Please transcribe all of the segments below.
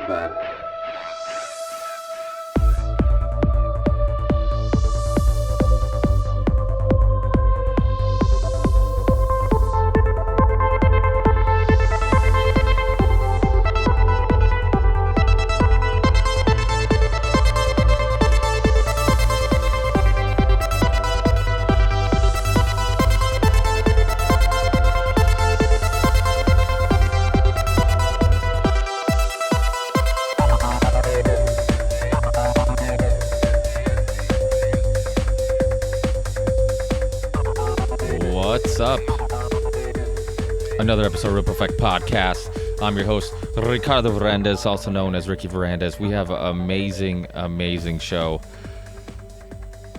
bad. What's up? Another episode of Real Perfect Podcast. I'm your host, Ricardo Verandes, also known as Ricky Verandes. We have an amazing show.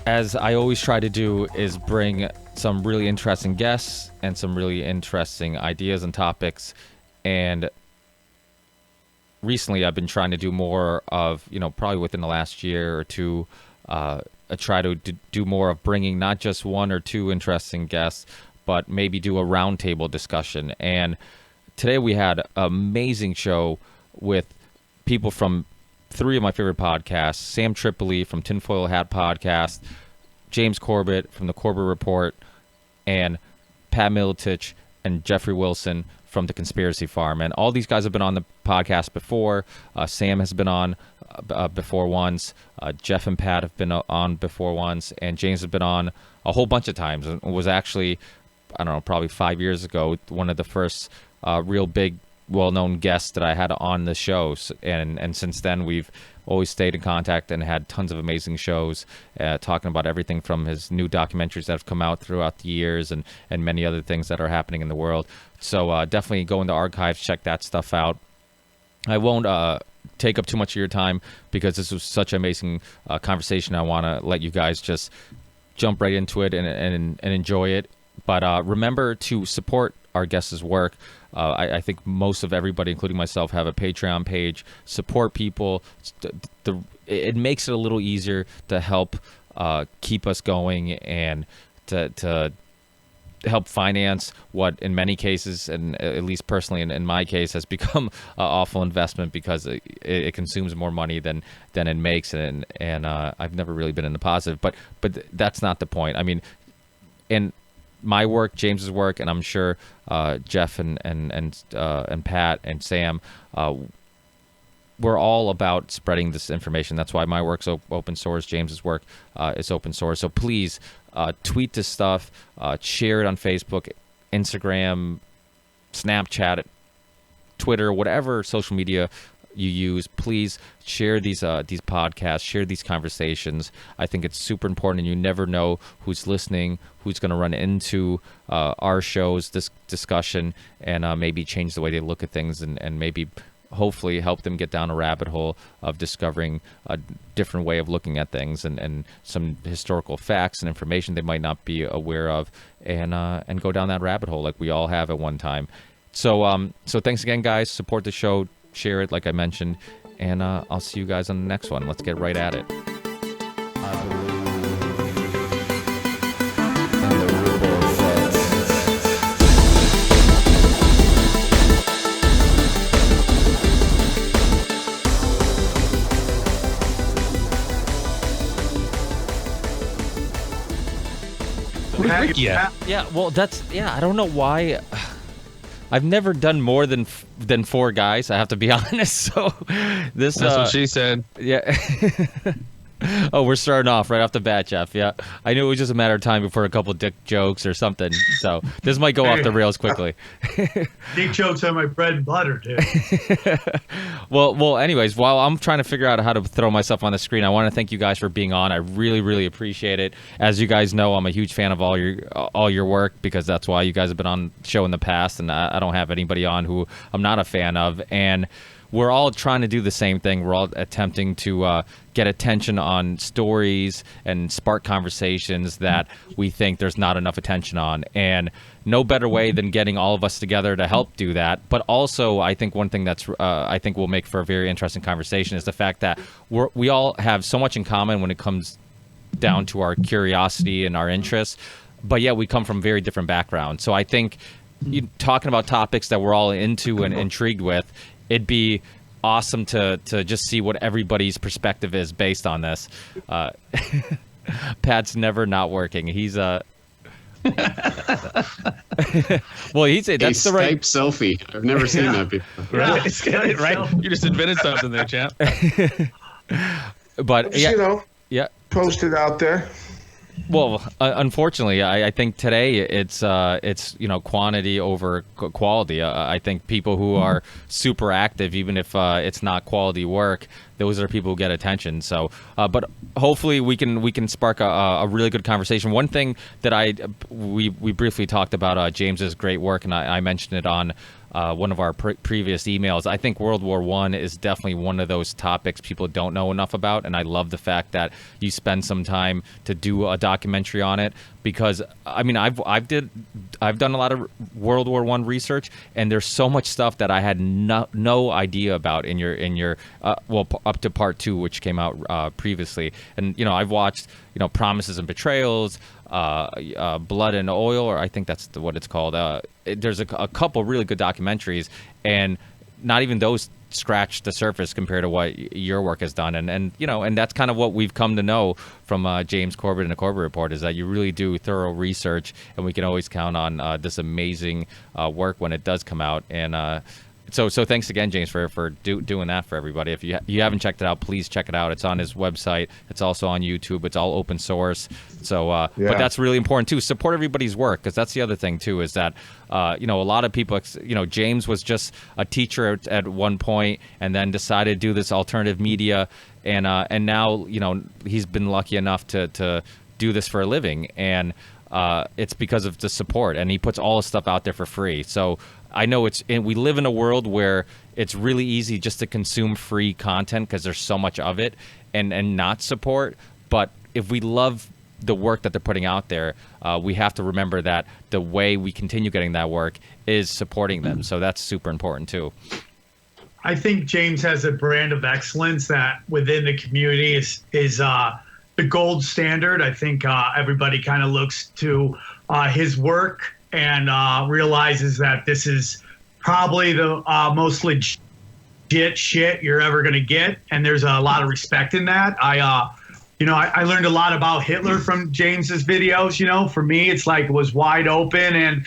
As I always try to do is bring some really interesting guests and some really interesting ideas and topics. And recently I've been trying to do more of, probably within the last year or two, I try to do more of bringing not just one or two interesting guests, but maybe do a roundtable discussion. And today we had an amazing show with people from three of my favorite podcasts: Sam Tripoli from Tinfoil Hat Podcast, James Corbett from the Corbett Report, and Pat Miletich and Jeffery Wilson from the Conspiracy Farm. And all these guys have been on the podcast before. Sam has been on before once. Jeff and Pat have been on before once. And James has been on a whole bunch of times. It was actually, I don't know, probably 5 years ago, one of the first real big, well-known guests that I had on the show. And since then, we've always stayed in contact and had tons of amazing shows talking about everything from his new documentaries that have come out throughout the years and many other things that are happening in the world. So definitely go in the archives, check that stuff out. I won't take up too much of your time because this was such an amazing conversation. I want to let you guys just jump right into it and enjoy it. But remember to support our guests' work. I think most of everybody, including myself, have a Patreon page. Support people. It makes it a little easier to help keep us going and to help finance what in many cases, and at least personally in my case, has become an awful investment because it consumes more money than it makes. And I've never really been in the positive. But that's not the point. I mean, in my work, James's work, and I'm sure Jeff and Pat and Sam, we're all about spreading this information. That's why my work's open source. James's work is open source. So please tweet this stuff, share it on Facebook, Instagram, Snapchat, Twitter, whatever social media you use. Please share these podcasts, share these conversations. I think it's super important, and you never know who's listening, who's going to run into our shows, this discussion, and maybe change the way they look at things, and maybe hopefully help them get down a rabbit hole of discovering a different way of looking at things and some historical facts and information they might not be aware of, and go down that rabbit hole like we all have at one time. So thanks again, guys. Support the show. Share it, like I mentioned, and I'll see you guys on the next one. Let's get right at it. Yeah. Well, I don't know why. I've never done more than 4 guys, I have to be honest. So that's what she said. Yeah. Oh, we're starting off right off the bat, Jeff. Yeah, I knew it was just a matter of time before a couple dick jokes or something. So this might go off the rails quickly. Dick jokes are my bread and butter, dude. Well. Anyways, while I'm trying to figure out how to throw myself on the screen, I want to thank you guys for being on. I really, really appreciate it. As you guys know, I'm a huge fan of all your work because that's why you guys have been on the show in the past, and I don't have anybody on who I'm not a fan of. And we're all trying to do the same thing. We're all attempting to get attention on stories and spark conversations that we think there's not enough attention on. And no better way than getting all of us together to help do that. But also, I think one thing that's I think will make for a very interesting conversation is the fact that we all have so much in common when it comes down to our curiosity and our interests, but yet we come from very different backgrounds. So I think talking about topics that we're all into and intrigued with, it'd be awesome to just see what everybody's perspective is based on this. Pat's never not working. He's well, he's that's the right Skype selfie. I've never seen that before. Right, right. You just invented something there, champ. But yeah, post it out there. Well, unfortunately, I think today it's quantity over quality. I think people who are super active, even if it's not quality work, those are people who get attention. So, but hopefully we can spark a really good conversation. One thing that we briefly talked about James's great work, and I mentioned it on one of our previous emails. I think World War I is definitely one of those topics people don't know enough about, and I love the fact that you spend some time to do a documentary on it, because I mean I've done a lot of World War I research, and there's so much stuff that I had no idea about in your up to part 2, which came out previously. And I've watched Promises and Betrayals, Blood and Oil, or I think that's what it's called. There's a couple really good documentaries, and not even those scratch the surface compared to what your work has done. And that's kind of what we've come to know from James Corbett and the Corbett Report, is that you really do thorough research, and we can always count on this amazing work when it does come out. And so thanks again, James, for doing that for everybody. If you haven't checked it out, please check it out. It's on his website. It's also on YouTube. It's all open source. So, but that's really important too. Support everybody's work, because that's the other thing too, is that a lot of people, James was just a teacher at one point, and then decided to do this alternative media, and now he's been lucky enough to do this for a living, and it's because of the support, and he puts all his stuff out there for free. So I know we live in a world where it's really easy just to consume free content because there's so much of it, and not support. But if we love the work that they're putting out there, we have to remember that the way we continue getting that work is supporting them. So that's super important too. I think James has a brand of excellence that within the community is the gold standard. I think everybody kind of looks to his work and realizes that this is probably the most legit shit you're ever going to get. And there's a lot of respect in that. I learned a lot about Hitler from James's videos. For me, it's like it was wide open. And,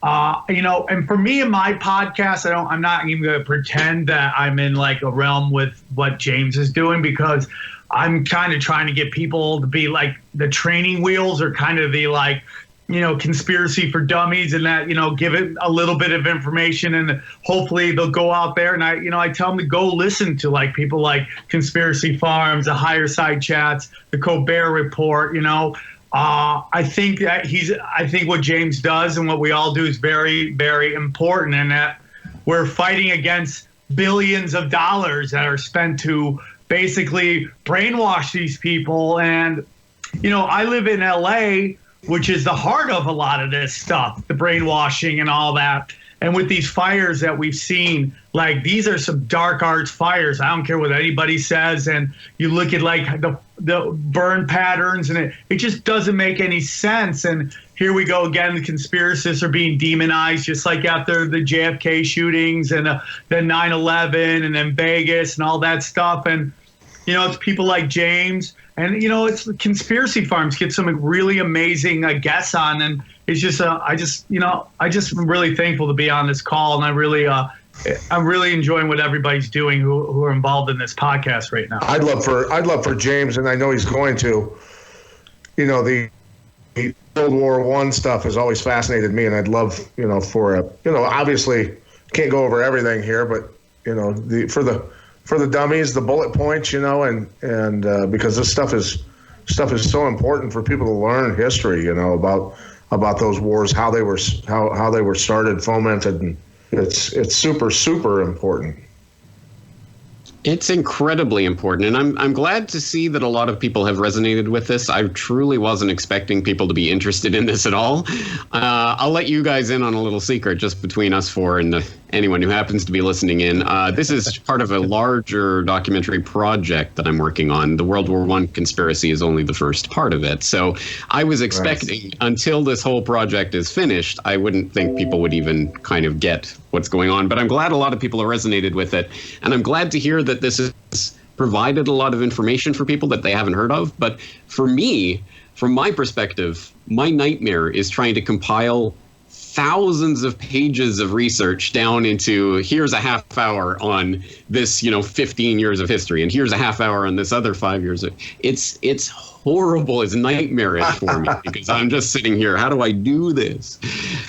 and for me in my podcast, I'm not even going to pretend that I'm in like a realm with what James is doing, because I'm kind of trying to get people to be like the training wheels, or kind of the like, conspiracy for dummies, and that, give it a little bit of information, and hopefully they'll go out there. And I tell them to go listen to like people like Conspiracy Farms, the Higher Side Chats, the Corbett Report. I think what James does and what we all do is very, very important, and that we're fighting against billions of dollars that are spent to basically brainwash these people. And, I live in LA, which is the heart of a lot of this stuff, the brainwashing and all that. And with these fires that we've seen, like, these are some dark arts fires. I don't care what anybody says. And you look at like the burn patterns, and it just doesn't make any sense. And here we go again. The conspiracists are being demonized, just like after the JFK shootings and then 9/11 and then Vegas and all that stuff. And, it's people like James, and, it's Conspiracy Farms get some really amazing guests on. And it's just, I just am really thankful to be on this call. And I'm really enjoying what everybody's doing who are involved in this podcast right now. I'd love for James, and I know he's going to, the World War I stuff has always fascinated me, and I'd love, obviously can't go over everything here, but, for the dummies, the bullet points, and because this stuff is so important for people to learn history, about those wars, how they were started, fomented, and it's super, super important. It's incredibly important, and I'm glad to see that a lot of people have resonated with this. I truly wasn't expecting people to be interested in this at all. I'll let you guys in on a little secret just between us four and anyone who happens to be listening in. This is part of a larger documentary project that I'm working on. The World War I conspiracy is only the first part of it. So I was expecting, until this whole project is finished, I wouldn't think people would even kind of get what's going on. But I'm glad a lot of people have resonated with it. And I'm glad to hear that this has provided a lot of information for people that they haven't heard of. But for me, from my perspective, my nightmare is trying to compile thousands of pages of research down into here's a half hour on this, 15 years of history, and here's a half hour on this other 5 years. It's horrible. It's nightmarish for me because I'm just sitting here. How do I do this?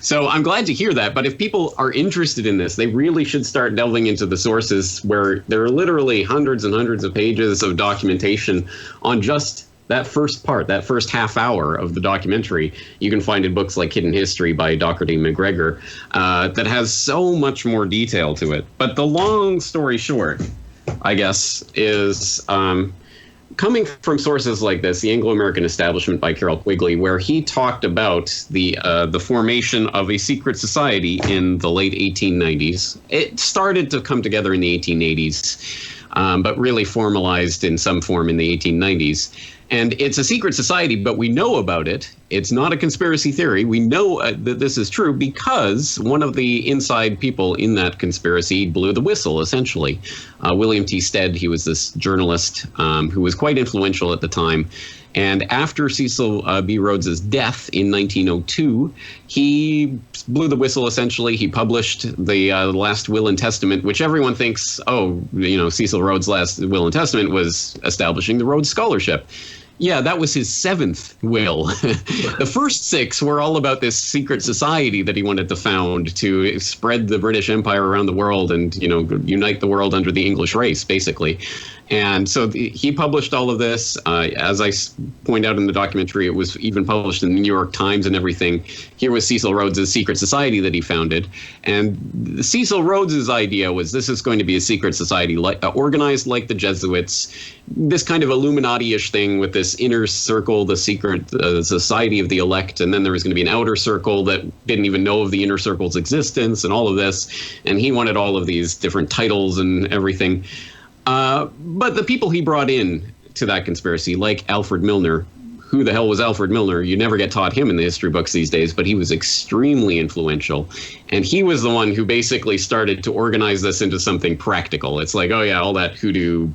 So I'm glad to hear that. But if people are interested in this, they really should start delving into the sources where there are literally hundreds and hundreds of pages of documentation on just that first part, that first half hour of the documentary. You can find in books like Hidden History by Docherty McGregor that has so much more detail to it. But the long story short, I guess, is coming from sources like this, The Anglo-American Establishment by Carroll Quigley, where he talked about the formation of a secret society in the late 1890s. It started to come together in the 1880s, but really formalized in some form in the 1890s. And it's a secret society, but we know about it. It's not a conspiracy theory. We know that this is true because one of the inside people in that conspiracy blew the whistle, essentially. William T. Stead, he was this journalist who was quite influential at the time. And after Cecil B. Rhodes's death in 1902, he blew the whistle, essentially. He published the last will and testament, which everyone thinks, Cecil Rhodes' last will and testament was establishing the Rhodes Scholarship. Yeah, that was his seventh will. The first six were all about this secret society that he wanted to found to spread the British Empire around the world and, unite the world under the English race, basically. And so he published all of this. As I point out in the documentary, it was even published in the New York Times and everything. Here was Cecil Rhodes' secret society that he founded. And Cecil Rhodes' idea was this is going to be a secret society organized like the Jesuits, this kind of Illuminati-ish thing with this inner circle, the secret society of the elect. And then there was going to be an outer circle that didn't even know of the inner circle's existence and all of this. And he wanted all of these different titles and everything. But the people he brought in to that conspiracy, like Alfred Milner, who the hell was Alfred Milner? You never get taught him in the history books these days, but he was extremely influential. And he was the one who basically started to organize this into something practical. It's like, oh yeah, all that hoodoo,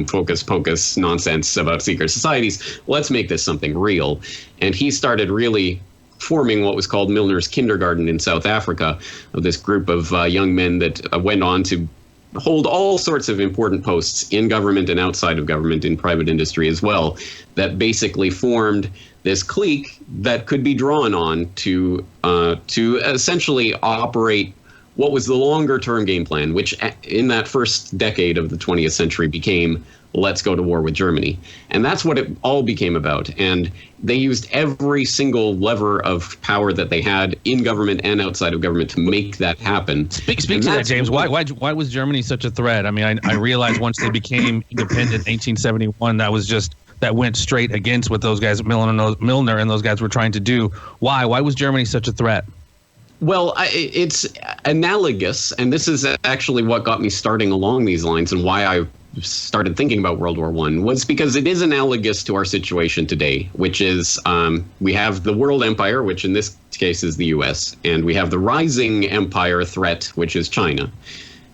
hocus pocus nonsense about secret societies. Let's make this something real. And he started really forming what was called Milner's Kindergarten in South Africa, of this group of young men that went on to hold all sorts of important posts in government and outside of government, in private industry as well, that basically formed this clique that could be drawn on to essentially operate what was the longer term game plan, which in that first decade of the 20th century became let's go to war with Germany. And that's what it all became about. And they used every single lever of power that they had in government and outside of government to make that happen. Speak to that, James. Why was Germany such a threat? I mean, I realized once they became independent in 1871, that went straight against what those guys, Milner and those guys were trying to do. Why? Why was Germany such a threat? Well, it's analogous, and this is actually what got me starting along these lines and why I started thinking about World War I, was because it is analogous to our situation today, which is we have the world empire, which in this case is the U.S., and we have the rising empire threat, which is China.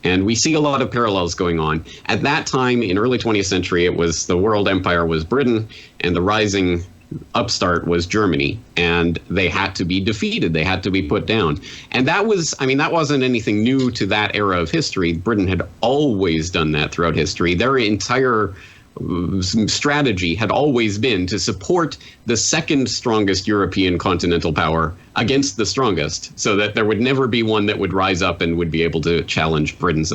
And we see a lot of parallels going on. At that time, in early 20th century, it was the world empire was Britain, and the rising upstart was Germany, and they had to be defeated. They had to be put down. And that wasn't anything new to that era of history. Britain had always done that throughout history. Their entire strategy had always been to support the second strongest European continental power against the strongest, so that there would never be one that would rise up and would be able to challenge Britain's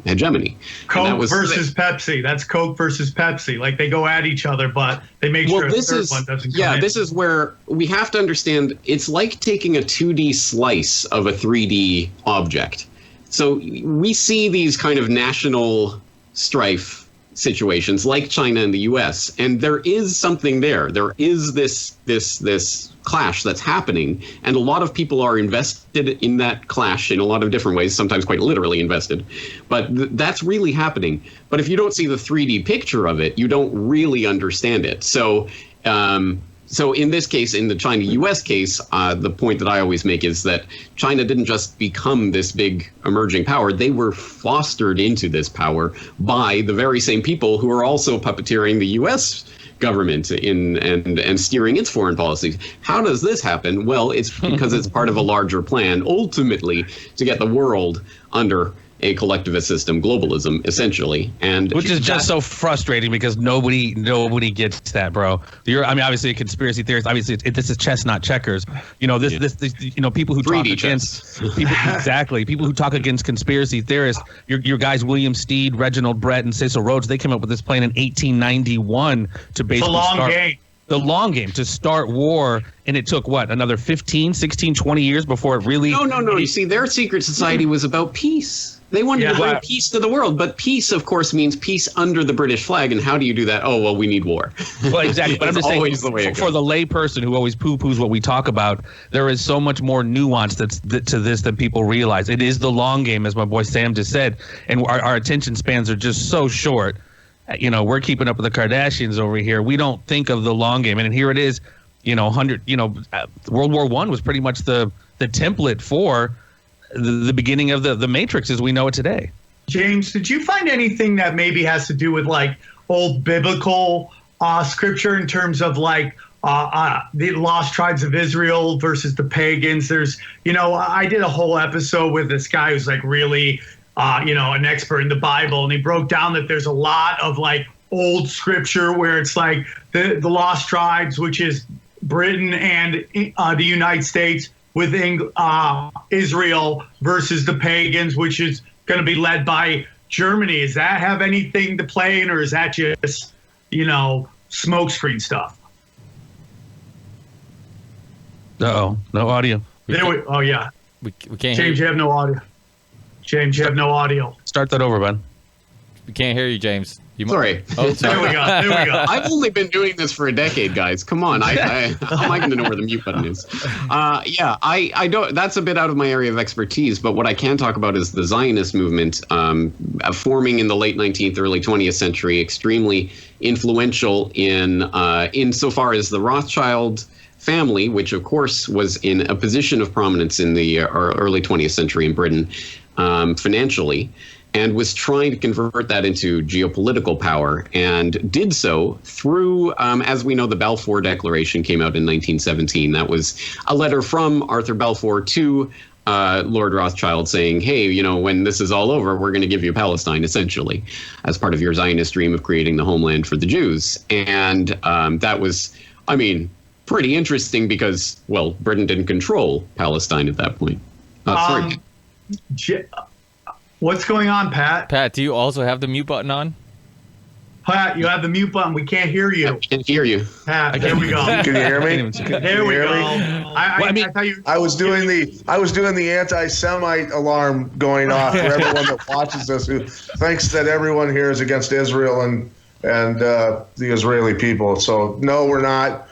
hegemony. Coke versus Pepsi. That's Coke versus Pepsi. Like, they go at each other, but they make sure the third one doesn't come in. This is where we have to understand it's like taking a 2D slice of a 3D object. So we see these kind of national strife situations like China and the U.S., and there is something there. There is this clash that's happening, and a lot of people are invested in that clash in a lot of different ways, sometimes quite literally invested. But that's really happening. But if you don't see the 3D picture of it, you don't really understand it. So So in this case, in the China-U.S. case, the point that I always make is that China didn't just become this big emerging power. They were fostered into this power by the very same people who are also puppeteering the U.S. government and steering its foreign policies. How does this happen? Well, it's because it's part of a larger plan, ultimately, to get the world under a collectivist system, globalism, essentially, and which is just so frustrating because nobody gets that, bro. Obviously a conspiracy theorist. Obviously, this is chess, not checkers. This people who talk against people who talk against conspiracy theorists. Your guys, William Steed, Reginald Brett, and Cecil Rhodes, they came up with this plan in 1891 to basically the long game to start war, and it took another 15, 16, 20 years before it really. No. You see, their secret society was about peace. They wanted to bring peace to the world, but peace, of course, means peace under the British flag. And how do you do that? Oh, well, we need war. Well, exactly. But I'm just saying, for the lay person who always poo-poos what we talk about, there is so much more nuance to this than people realize. It is the long game, as my boy Sam just said, and our attention spans are just so short. We're keeping up with the Kardashians over here. We don't think of the long game, and here it is. World War I was pretty much the template for the beginning of the Matrix as we know it today. James, did you find anything that maybe has to do with like old biblical scripture in terms of like the lost tribes of Israel versus the pagans? There's, I did a whole episode with this guy who's like really, an expert in the Bible, and he broke down that there's a lot of like old scripture where it's like the lost tribes, which is Britain and the United States, with Israel versus the pagans, which is going to be led by Germany. Does that have anything to play in, or is that just, smokescreen stuff? Uh-oh, no audio. Oh, yeah. We can't James, hear you. you have no audio. James, you have no audio. Start that over, bud. We can't hear you, James. Sorry. Oh, There we go. I've only been doing this for a decade, guys. Come on. How am I going to know where the mute button is? I don't. That's a bit out of my area of expertise. But what I can talk about is the Zionist movement, forming in the late 19th, early 20th century, extremely influential insofar as the Rothschild family, which of course was in a position of prominence in the early 20th century in Britain, financially, and was trying to convert that into geopolitical power, and did so through, as we know, the Balfour Declaration came out in 1917. That was a letter from Arthur Balfour to Lord Rothschild saying, hey, when this is all over, we're going to give you Palestine, essentially, as part of your Zionist dream of creating the homeland for the Jews. And that was, pretty interesting because, well, Britain didn't control Palestine at that point. Sorry. What's going on, Pat? Pat, do you also have the mute button on? Pat, you have the mute button. We can't hear you. I can't hear you. Pat, there we go. Can you hear me? There we go. I was doing the anti-Semite alarm going off for everyone that watches this who thinks that everyone here is against Israel and the Israeli people. So no, we're not.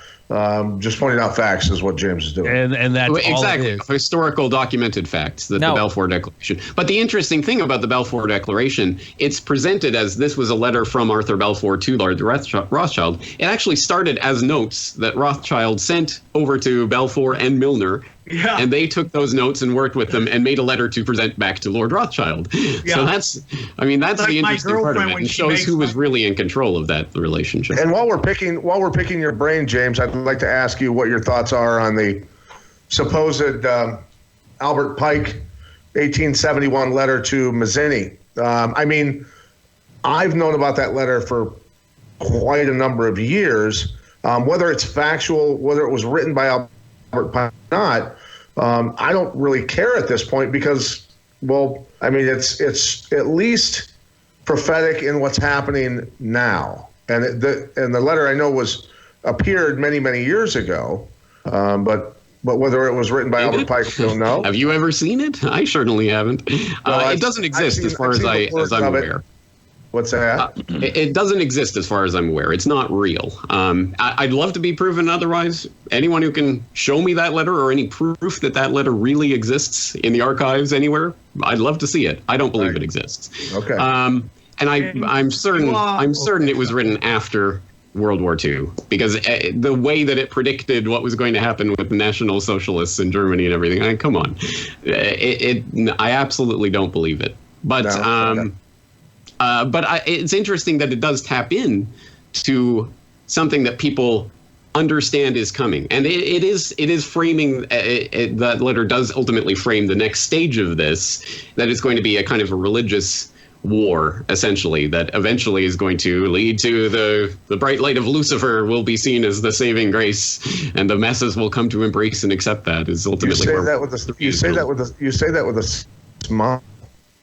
Just pointing out facts is what James is doing. And that's exactly all it is. Historical documented facts, the Balfour Declaration. But the interesting thing about the Balfour Declaration, it's presented as this was a letter from Arthur Balfour to Lord Rothschild. It actually started as notes that Rothschild sent over to Balfour and Milner. Yeah. And they took those notes and worked with them and made a letter to present back to Lord Rothschild. Yeah. So that's like the interesting part of it, and shows who was really in control of that relationship. And while we're picking your brain, James, I'd like to ask you what your thoughts are on the supposed Albert Pike 1871 letter to Mazzini. I've known about that letter for quite a number of years. Whether it's factual, whether it was written by Albert Pike or not, I don't really care at this point because, it's at least prophetic in what's happening now. And the letter I know appeared many years ago, but whether it was written by Albert Pike, I don't know. Have you ever seen it? I certainly haven't. It doesn't exist as far as I'm aware. What's that? It doesn't exist as far as I'm aware. It's not real. I'd love to be proven otherwise. Anyone who can show me that letter or any proof that letter really exists in the archives anywhere, I'd love to see it. I don't believe it exists. Okay. And I'm certain it was written after World War II, because the way that it predicted what was going to happen with the National Socialists in Germany and everything. I mean, come on, I absolutely don't believe it. But it's interesting that it does tap in to something that people understand is coming, and it is framing. That letter does ultimately frame the next stage of this, that it's going to be a kind of a religious war, essentially, that eventually is going to lead to the bright light of Lucifer will be seen as the saving grace, and the masses will come to embrace and accept that. Is ultimately you say that with a smile.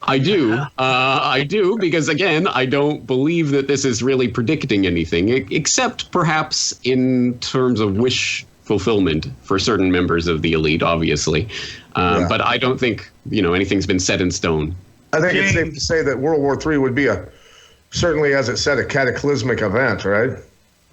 I do, because again, I don't believe that this is really predicting anything, except perhaps in terms of wish fulfillment for certain members of the elite, obviously. But I don't think anything's been set in stone. I think it's safe to say that World War III would be certainly, as it said, a cataclysmic event, right?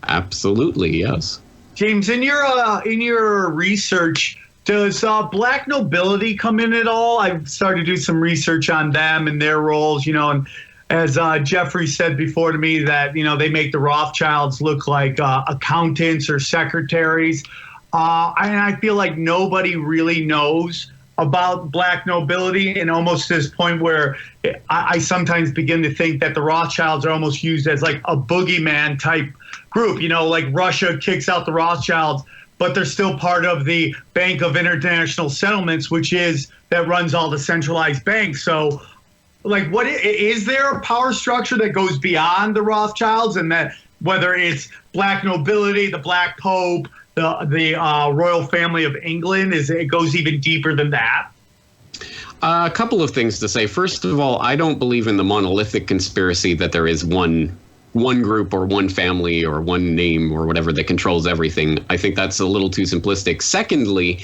Absolutely, yes. James, in your research, does black nobility come in at all? I've started to do some research on them and their roles, and as Jeffrey said before to me, that they make the Rothschilds look like accountants or secretaries, and I feel like nobody really knows about black nobility, and almost to this point where I sometimes begin to think that the Rothschilds are almost used as like a boogeyman type group. Like Russia kicks out the Rothschilds, but they're still part of the Bank of International Settlements, that runs all the centralized banks. So, like, what is there a power structure that goes beyond the Rothschilds, and that whether it's black nobility, the Black Pope, the royal family of England, it goes even deeper than that? A couple of things to say. First of all, I don't believe in the monolithic conspiracy that there is one group or one family or one name or whatever that controls everything. I think that's a little too simplistic. Secondly,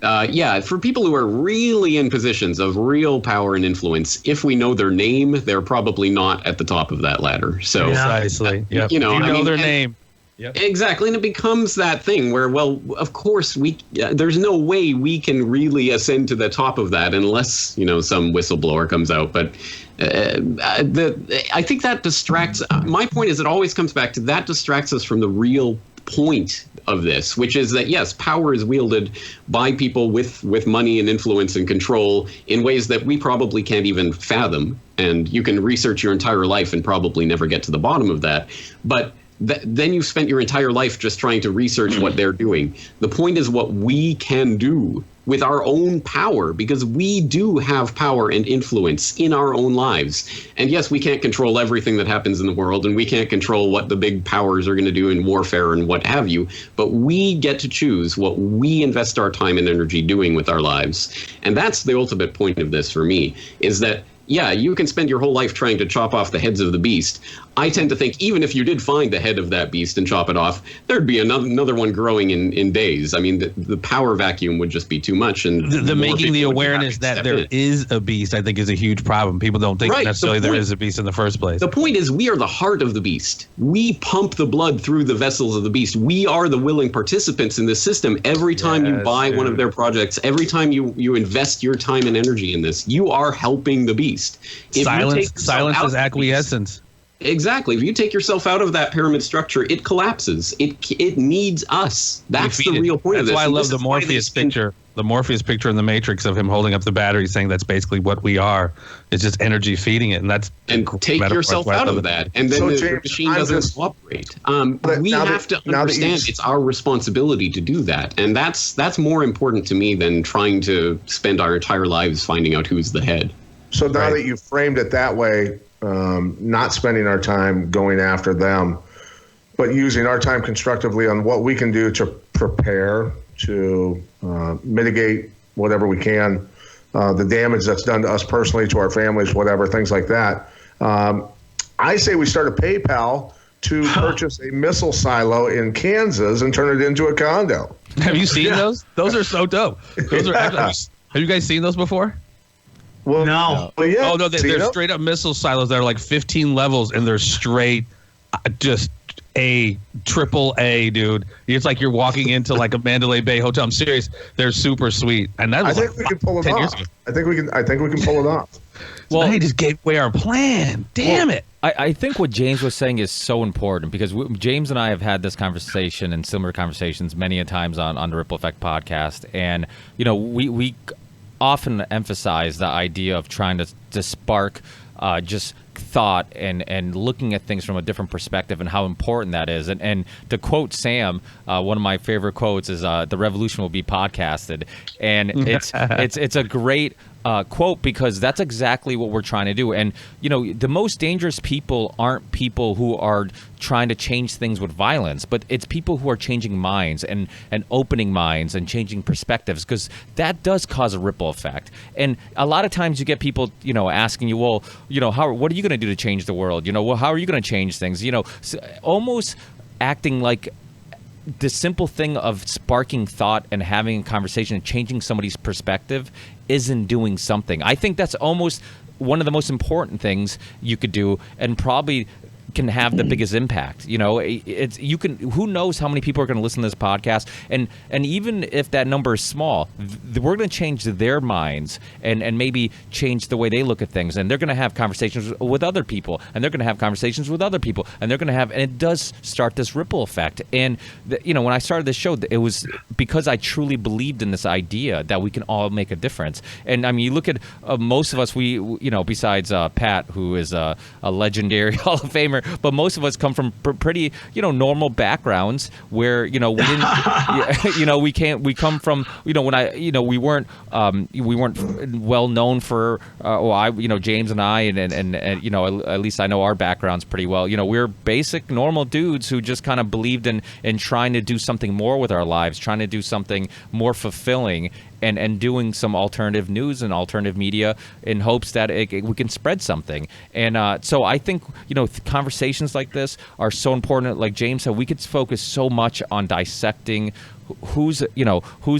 for people who are really in positions of real power and influence, if we know their name, they're probably not at the top of that ladder. So precisely, yep. Their name. Yep. Exactly, and it becomes that thing where, well, of course, there's no way we can really ascend to the top of that unless some whistleblower comes out. But I think that distracts. My point is, it always comes back to that distracts us from the real point of this, which is that yes, power is wielded by people with money and influence and control in ways that we probably can't even fathom. And you can research your entire life and probably never get to the bottom of that. But then you've spent your entire life just trying to research what they're doing. The point is what we can do with our own power, because we do have power and influence in our own lives. And yes, we can't control everything that happens in the world, and we can't control what the big powers are going to do in warfare and what have you, but we get to choose what we invest our time and energy doing with our lives. And that's the ultimate point of this for me, is that yeah, you can spend your whole life trying to chop off the heads of the beast. I tend to think even if you did find the head of that beast and chop it off, there'd be another one growing in days. I mean, the power vacuum would just be too much. And the making the awareness that there is a beast, I think, is a huge problem. People don't think necessarily there is a beast in the first place. The point is, we are the heart of the beast. We pump the blood through the vessels of the beast. We are the willing participants in this system. Every time you buy one of their projects, every time you invest your time and energy in this, you are helping the beast. Silence is acquiescence. Exactly. If you take yourself out of that pyramid structure, it collapses. It needs us. That's the real point of this. That's why I love the Morpheus picture. The Morpheus picture in the Matrix of him holding up the battery, saying that's basically what we are. It's just energy feeding it, and take yourself out of that, and then the machine doesn't operate. We have to understand it's our responsibility to do that, and that's more important to me than trying to spend our entire lives finding out who's the head. So now that you framed it that way, not spending our time going after them, but using our time constructively on what we can do to prepare, to mitigate whatever we can, the damage that's done to us personally, to our families, whatever, things like that. I say we start a PayPal to purchase a missile silo in Kansas and turn it into a condo. Have you seen those? Those are so dope. Those are actually, have you guys seen those before? Well, no. Well, yeah. Oh, no, they're straight up missile silos that are like 15 levels, and they're straight, just A, triple A, dude. It's like you're walking into like a Mandalay Bay hotel. I'm serious. They're super sweet. And that was I think we can pull it off. I think we can pull it off. Well, they just gave away our plan. Damn it. I think what James was saying is so important because James and I have had this conversation and similar conversations many a times on the Ripple Effect podcast. And, we often emphasize the idea of trying to spark just thought and looking at things from a different perspective and how important that is. And to quote Sam, one of my favorite quotes is the revolution will be podcasted. And it's a great quote because that's exactly what we're trying to do. And, the most dangerous people aren't people who are trying to change things with violence, but it's people who are changing minds and opening minds and changing perspectives, because that does cause a ripple effect. And a lot of times you get people, asking you, well, what are you going to do to change the world? Well, how are you going to change things? Almost acting like the simple thing of sparking thought and having a conversation and changing somebody's perspective isn't doing something. I think that's almost one of the most important things you could do, and probably can have the biggest impact. Who knows how many people are going to listen to this podcast, and even if that number is small, we're going to change their minds and maybe change the way they look at things, and they're going to have conversations with other people, and they're going to have conversations with other people, and and it does start this ripple effect. And when I started this show, it was because I truly believed in this idea that we can all make a difference. And I mean, you look at most of us, besides Pat, who is a legendary Hall of Famer, but most of us come from pretty, normal backgrounds where, we didn't, we come from, we weren't well known for, James and I, and at least I know our backgrounds pretty well. We're basic, normal dudes who just kind of believed in trying to do something more with our lives, trying to do something more fulfilling, and doing some alternative news and alternative media in hopes that we can spread something. And so I think, conversations like this are so important. Like James said, we could focus so much on dissecting who's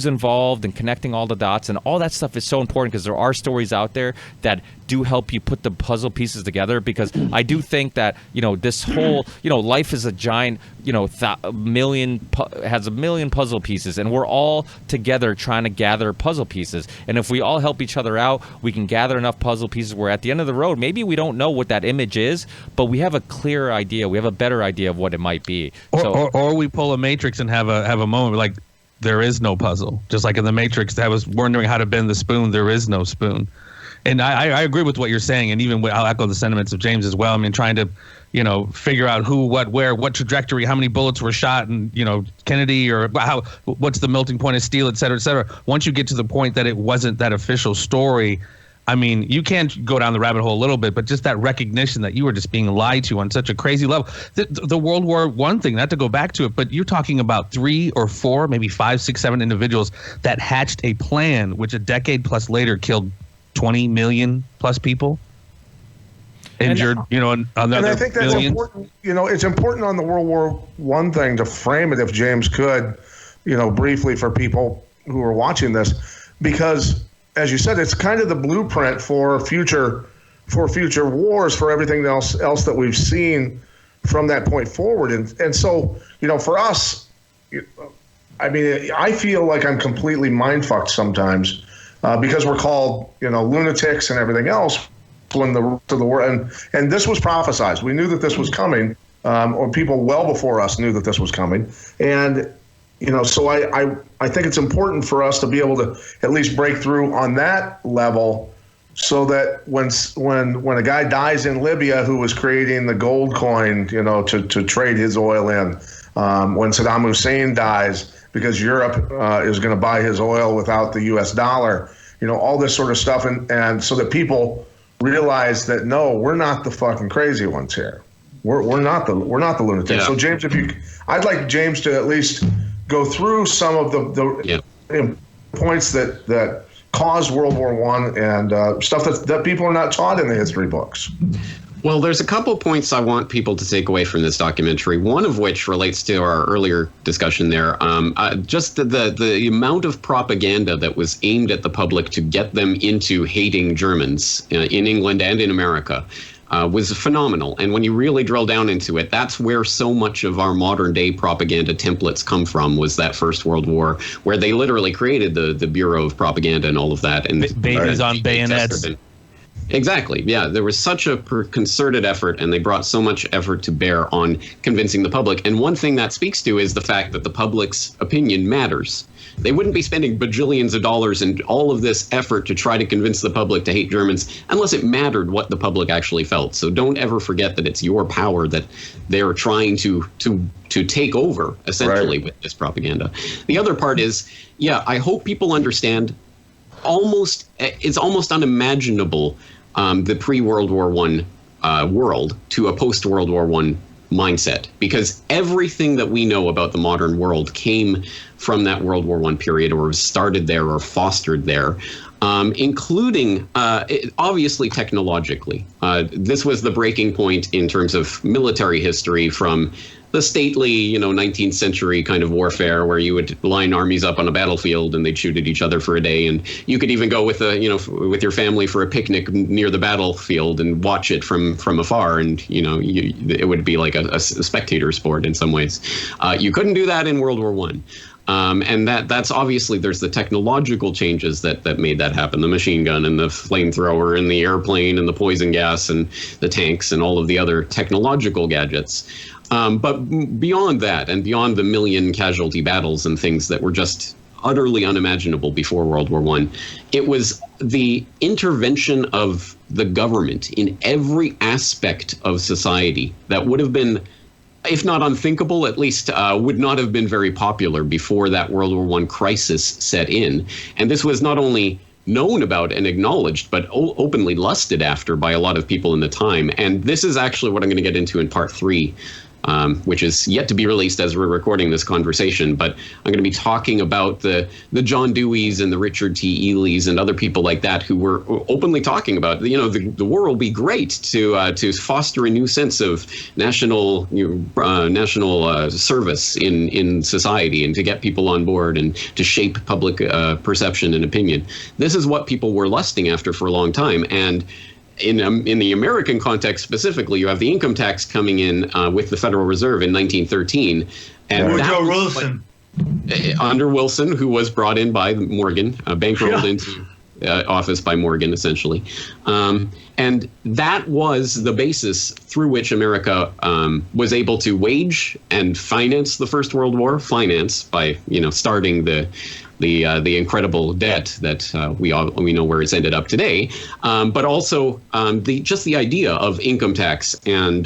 involved and connecting all the dots, and all that stuff is so important because there are stories out there that do help you put the puzzle pieces together. Because I do think that this whole life is a giant has a million puzzle pieces, and we're all together trying to gather puzzle pieces. And if we all help each other out, we can gather enough puzzle pieces where at the end of the road, maybe we don't know what that image is, but we have a clear idea, we have a better idea of what it might be. Or we pull a Matrix and have a moment like, there is no puzzle. Just like in the Matrix, I was wondering how to bend the spoon. There is no spoon. And I agree with what you're saying. And even I'll echo the sentiments of James as well. I mean, trying to, figure out who, what, where, what trajectory, how many bullets were shot, and, Kennedy, or what's the melting point of steel, et cetera, et cetera. Once you get to the point that it wasn't that official story, I mean, you can go down the rabbit hole a little bit, but just that recognition that you were just being lied to on such a crazy level. The World War I thing, not to go back to it, but you're talking about 3 or 4, maybe 5, 6, 7 individuals that hatched a plan, which a decade plus later killed 20 million plus people. Injured, another and I think that's millions. Important. It's important on the World War I thing to frame it, if James could, briefly for people who are watching this, because as you said, it's kind of the blueprint for future wars, for everything else that we've seen from that point forward. And so, for us, I mean, I feel like I'm completely mind fucked sometimes because we're called, lunatics and everything else when the rest of the world. And this was prophesized. We knew that this was coming, or people well before us knew that this was coming. And so I think it's important for us to be able to at least break through on that level, so that when a guy dies in Libya who was creating the gold coin, to trade his oil in, when Saddam Hussein dies because Europe is going to buy his oil without the U.S. dollar, all this sort of stuff, and so that people realize that no, we're not the fucking crazy ones here. We're not the lunatics. Yeah. So James, I'd like James to at least go through some of the points that caused World War I and stuff that people are not taught in the history books. Well, there's a couple points I want people to take away from this documentary, one of which relates to our earlier discussion there. Just the amount of propaganda that was aimed at the public to get them into hating Germans in England and in America. was phenomenal. And when you really drill down into it, that's where so much of our modern day propaganda templates come from, was that First World War, where they literally created the Bureau of Propaganda and all of that. And babies on bayonets. Exactly. Yeah, there was such a concerted effort, and they brought so much effort to bear on convincing the public. And one thing that speaks to is the fact that the public's opinion matters. They wouldn't be spending bajillions of dollars and all of this effort to try to convince the public to hate Germans unless it mattered what the public actually felt. So don't ever forget that it's your power that they're trying to take over, essentially, with this propaganda. The other part is, I hope people understand it's almost unimaginable the pre-World War I world to a post-World War I mindset, because everything that we know about the modern world came from that World War I period, or was started there or fostered there, including obviously technologically. This was the breaking point in terms of military history from the stately, 19th century kind of warfare, where you would line armies up on a battlefield and they'd shoot at each other for a day, and you could even go with with your family for a picnic near the battlefield and watch it from afar, and it would be like a spectator sport in some ways. You couldn't do that in World War I. And that's obviously, there's the technological changes that made that happen. The machine gun and the flamethrower and the airplane and the poison gas and the tanks and all of the other technological gadgets. But beyond that, and beyond the million casualty battles and things that were just utterly unimaginable before World War I, it was the intervention of the government in every aspect of society that would have been, if not unthinkable, at least would not have been very popular before that World War I crisis set in. And this was not only known about and acknowledged, but openly lusted after by a lot of people in the time. And this is actually what I'm going to get into in part 3. Which is yet to be released as we're recording this conversation. But I'm going to be talking about the John Deweys and the Richard T. Ely's and other people like that who were openly talking about, the war will be great to foster a new sense of national service in society, and to get people on board and to shape public perception and opinion. This is what people were lusting after for a long time. And in the American context specifically, you have the income tax coming in with the Federal Reserve in 1913. And Woodrow Wilson. Under Wilson, who was brought in by Morgan, bankrolled into office by Morgan, essentially. And that was the basis through which America was able to wage and finance the First World War, finance by, starting the incredible debt that we know where it's ended up today, but also the idea of income tax and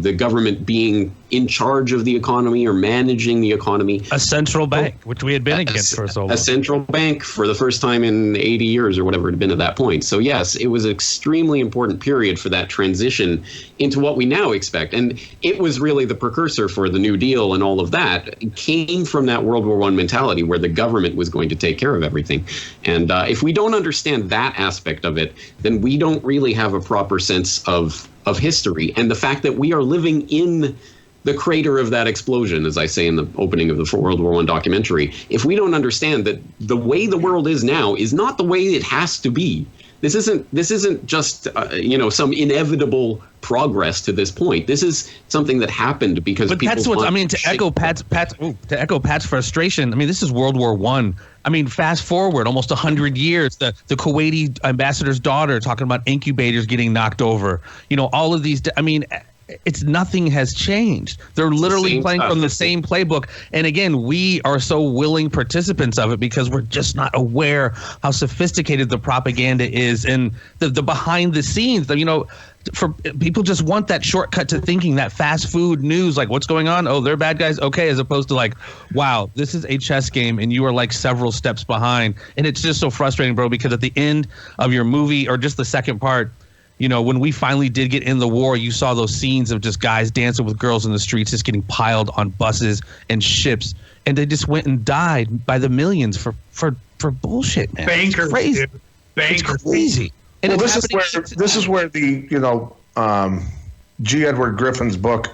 the government being in charge of the economy or managing the economy. A central bank, which we had been against for so long. A central bank for the first time in 80 years or whatever it had been at that point. So yes, it was an extremely important period for that transition into what we now expect. And it was really the precursor for the New Deal and all of that. It came from that World War I mentality where the government was going to take care of everything. And if we don't understand that aspect of it, then we don't really have a proper sense of history. And the fact that we are living in the crater of that explosion, as I say in the opening of the World War I documentary, if we don't understand that the way the world is now is not the way it has to be. This isn't just some inevitable progress to this point. This is something that happened because but people. That's what I mean. To echo Pat's frustration. I mean, this is World War I. I mean, fast forward almost 100 years. The Kuwaiti ambassador's daughter talking about incubators getting knocked over. All of these. I mean, it's nothing has changed. They're literally playing from the same playbook. And again, we are so willing participants of it because we're just not aware how sophisticated the propaganda is and the behind the scenes. For people just want that shortcut to thinking, that fast food news, like what's going on? Oh, they're bad guys. Okay. As opposed to like, wow, this is a chess game and you are like several steps behind. And it's just so frustrating, bro, because at the end of your movie or just the second part, when we finally did get in the war, you saw those scenes of just guys dancing with girls in the streets, just getting piled on buses and ships. And they just went and died by the millions for bullshit, man. Bankers, it's crazy. dude. Bankers. It's crazy. And this is where the G. Edward Griffin's book,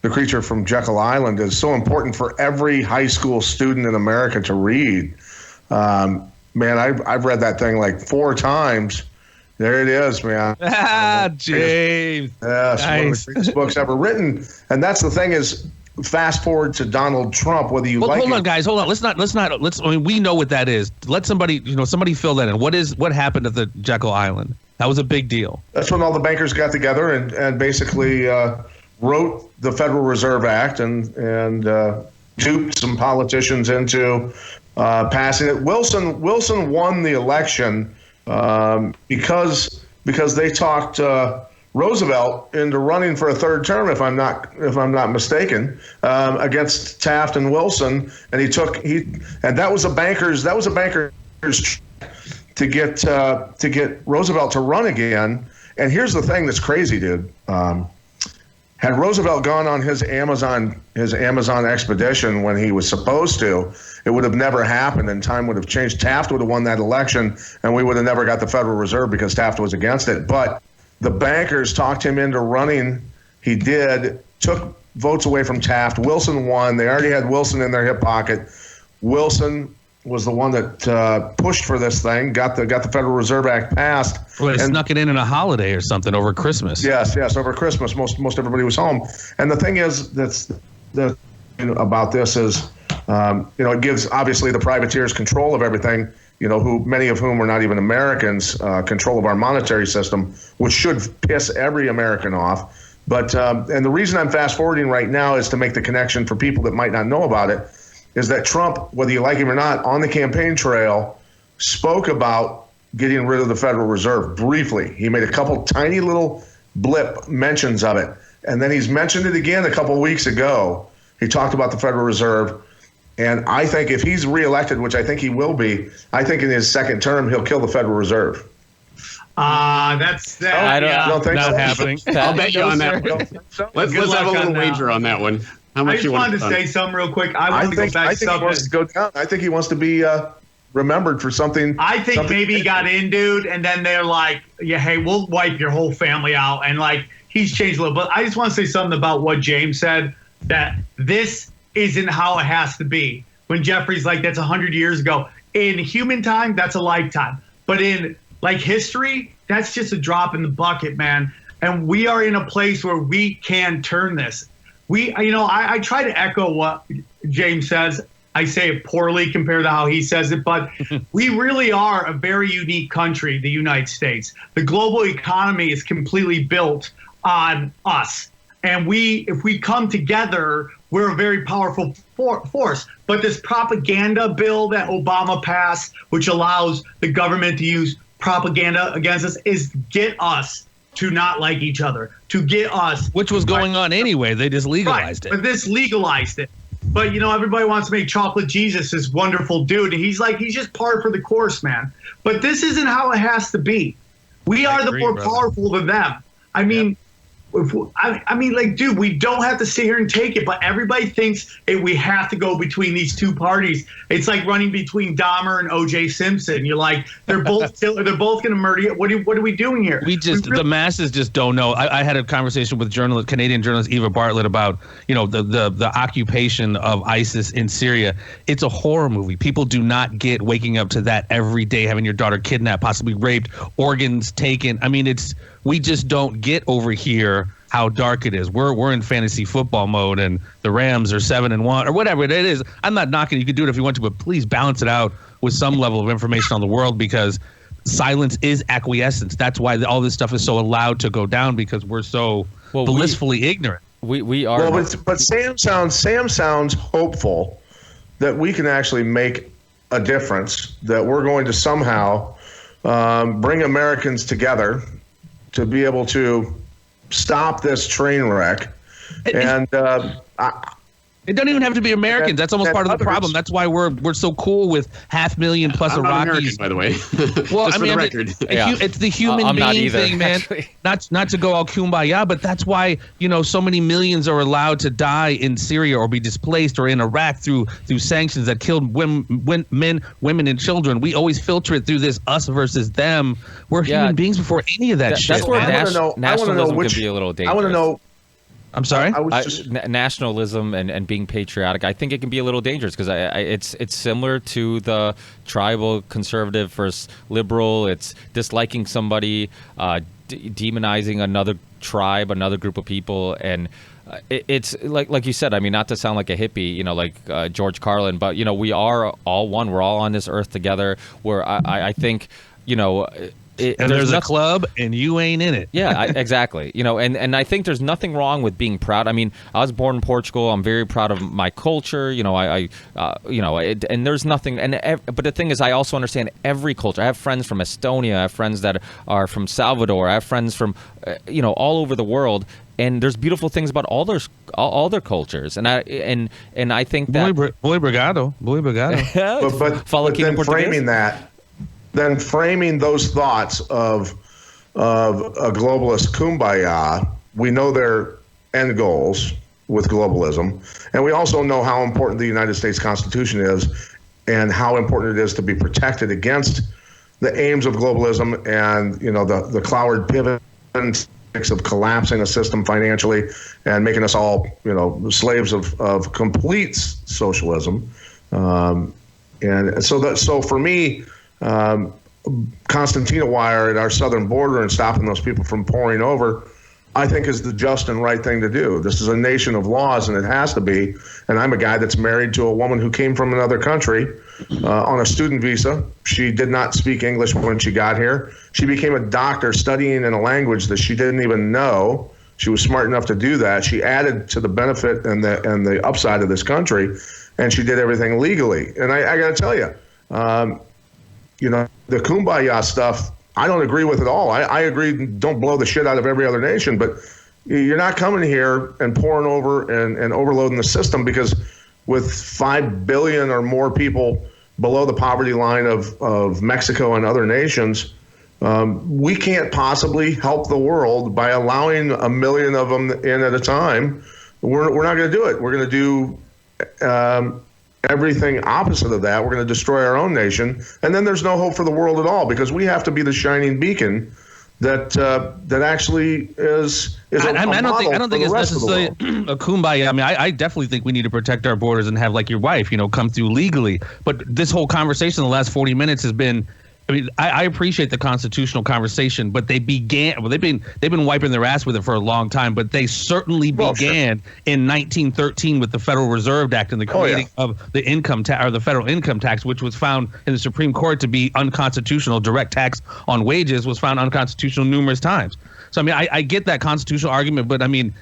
The Creature from Jekyll Island, is so important for every high school student in America to read. Man, I've read that thing like 4 times. There it is, man. James. Yes, Nice. one of the greatest books ever written. And that's the thing is, fast forward to Donald Trump, whether you like hold on, it. guys. Hold on. I mean, we know what that is. Let somebody fill that in. What happened at the Jekyll Island? That was a big deal. That's when all the bankers got together and basically wrote the Federal Reserve Act and duped some politicians into passing it. Wilson won the election because they talked Roosevelt into running for a third term, if I'm not mistaken, against Taft and Wilson, and and that was a banker's to get Roosevelt to run again. And here's the thing that's crazy, dude. Had Roosevelt gone on his Amazon expedition when he was supposed to, it would have never happened, and time would have changed. Taft would have won that election, and we would have never got the Federal Reserve because Taft was against it. But the bankers talked him into running. He did, took votes away from Taft. Wilson won. They already had Wilson in their hip pocket. Wilson was the one that pushed for this thing, got the Federal Reserve Act passed. Well, they snuck it in a holiday or something over Christmas. Yes, over Christmas. Most everybody was home. And the thing is, about this is, it gives obviously the privateers control of everything. Many of whom are not even Americans, control of our monetary system, which should piss every American off. But and the reason I'm fast forwarding right now is to make the connection for people that might not know about it, is that Trump, whether you like him or not, on the campaign trail, spoke about getting rid of the Federal Reserve briefly. He made a couple tiny little blip mentions of it. And then he's mentioned it again a couple weeks ago. He talked about the Federal Reserve. And I think if he's reelected, which I think he will be, I think in his second term, he'll kill the Federal Reserve. That's that. I don't think not so. happening. I'll bet you on that one. Let's have a little wager on that one. How much I just wanted to say something real quick. I think he wants to go down. I think he wants to be remembered for something. I think maybe he got in, dude, and then they're like, yeah, hey, we'll wipe your whole family out. And he's changed a little. But I just want to say something about what James said, that this isn't how it has to be. When Jeffrey's like, that's 100 years ago. In human time, that's a lifetime. But in history, that's just a drop in the bucket, man. And we are in a place where we can turn this. I try to echo what James says. I say it poorly compared to how he says it, but we really are a very unique country, the United States. The global economy is completely built on us. And if we come together, we're a very powerful force. But this propaganda bill that Obama passed, which allows the government to use propaganda against us, is get us to not like each other, to get us. Which was going on anyway. They just legalized it. But this legalized it. But, everybody wants to make Chocolate Jesus this wonderful dude. And he's just par for the course, man. But this isn't how it has to be. We are the more powerful than them. I mean, dude, we don't have to sit here and take it, but everybody thinks we have to go between these two parties. It's like running between Dahmer and O.J. Simpson. You're like, they're both going to murder you. What are we doing here? The masses just don't know. I had a conversation with Canadian journalist Eva Bartlett about, the occupation of ISIS in Syria. It's a horror movie. People do not get waking up to that every day, having your daughter kidnapped, possibly raped, organs taken. I mean, we just don't get over here how dark it is. We're in fantasy football mode, and the Rams are 7-1 or whatever it is. I'm not knocking. You could do it if you want to, but please balance it out with some level of information on the world, because silence is acquiescence. That's why all this stuff is so allowed to go down, because we're so blissfully ignorant. We are. Well, but Sam sounds hopeful that we can actually make a difference. That we're going to somehow bring Americans together to be able to stop this train wreck. It doesn't even have to be Americans. That's almost part of the problem. That's why we're so cool with 500,000 plus I'm not Iraqis. American, by the way. Well, Just for the record. It's the human being thing, man. Not to go all kumbaya, but that's why so many millions are allowed to die in Syria or be displaced, or in Iraq through sanctions that killed men, women, and children. We always filter it through this us versus them. We're human beings before any of that shit. That's where nationalism can be a little dangerous. I want to know. I'm sorry? Nationalism and being patriotic, I think it can be a little dangerous because it's similar to the tribal conservative versus liberal. It's disliking somebody, demonizing another tribe, another group of people, and it's like you said. I mean, not to sound like a hippie, like George Carlin, but we are all one. We're all on this earth together. Where I think there's a club and you ain't in it. Yeah, exactly. And I think there's nothing wrong with being proud. I mean, I was born in Portugal. I'm very proud of my culture. And there's nothing. But the thing is, I also understand every culture. I have friends from Estonia. I have friends that are from Salvador. I have friends from, all over the world. And there's beautiful things about all their cultures. And I think that Muy obrigado. But then framing those thoughts of a globalist kumbaya, we know their end goals with globalism, and we also know how important the United States Constitution is and how important it is to be protected against the aims of globalism and the cloud pivot of collapsing a system financially and making us all slaves of complete socialism. And so for me, Constantina Wire at our southern border and stopping those people from pouring over, I think is the just and right thing to do. This is a nation of laws, and it has to be. And I'm a guy that's married to a woman who came from another country on a student visa. She did not speak English when she got here. She became a doctor studying in a language that she didn't even know. She was smart enough to do that. She added to the benefit and the upside of this country, and she did everything legally. And I got to tell you, the kumbaya stuff, I don't agree with it all. I agree, don't blow the shit out of every other nation, but you're not coming here and pouring over and overloading the system, because with 5 billion or more people below the poverty line of Mexico and other nations, we can't possibly help the world by allowing 1 million of them in at a time. We're not going to do it. We're going to do everything opposite of that. We're going to destroy our own nation, and then there's no hope for the world at all, because we have to be the shining beacon that actually is I don't think it's necessarily a kumbaya. I mean, I definitely think we need to protect our borders and have, like your wife, come through legally. But this whole conversation in the last 40 minutes has been, I mean, I appreciate the constitutional conversation, but they've been wiping their ass with it for a long time. But they certainly began in 1913 with the Federal Reserve Act and the creating of the income tax, or the federal income tax, which was found in the Supreme Court to be unconstitutional. Direct tax on wages was found unconstitutional numerous times. So I mean, I get that constitutional argument, but I mean,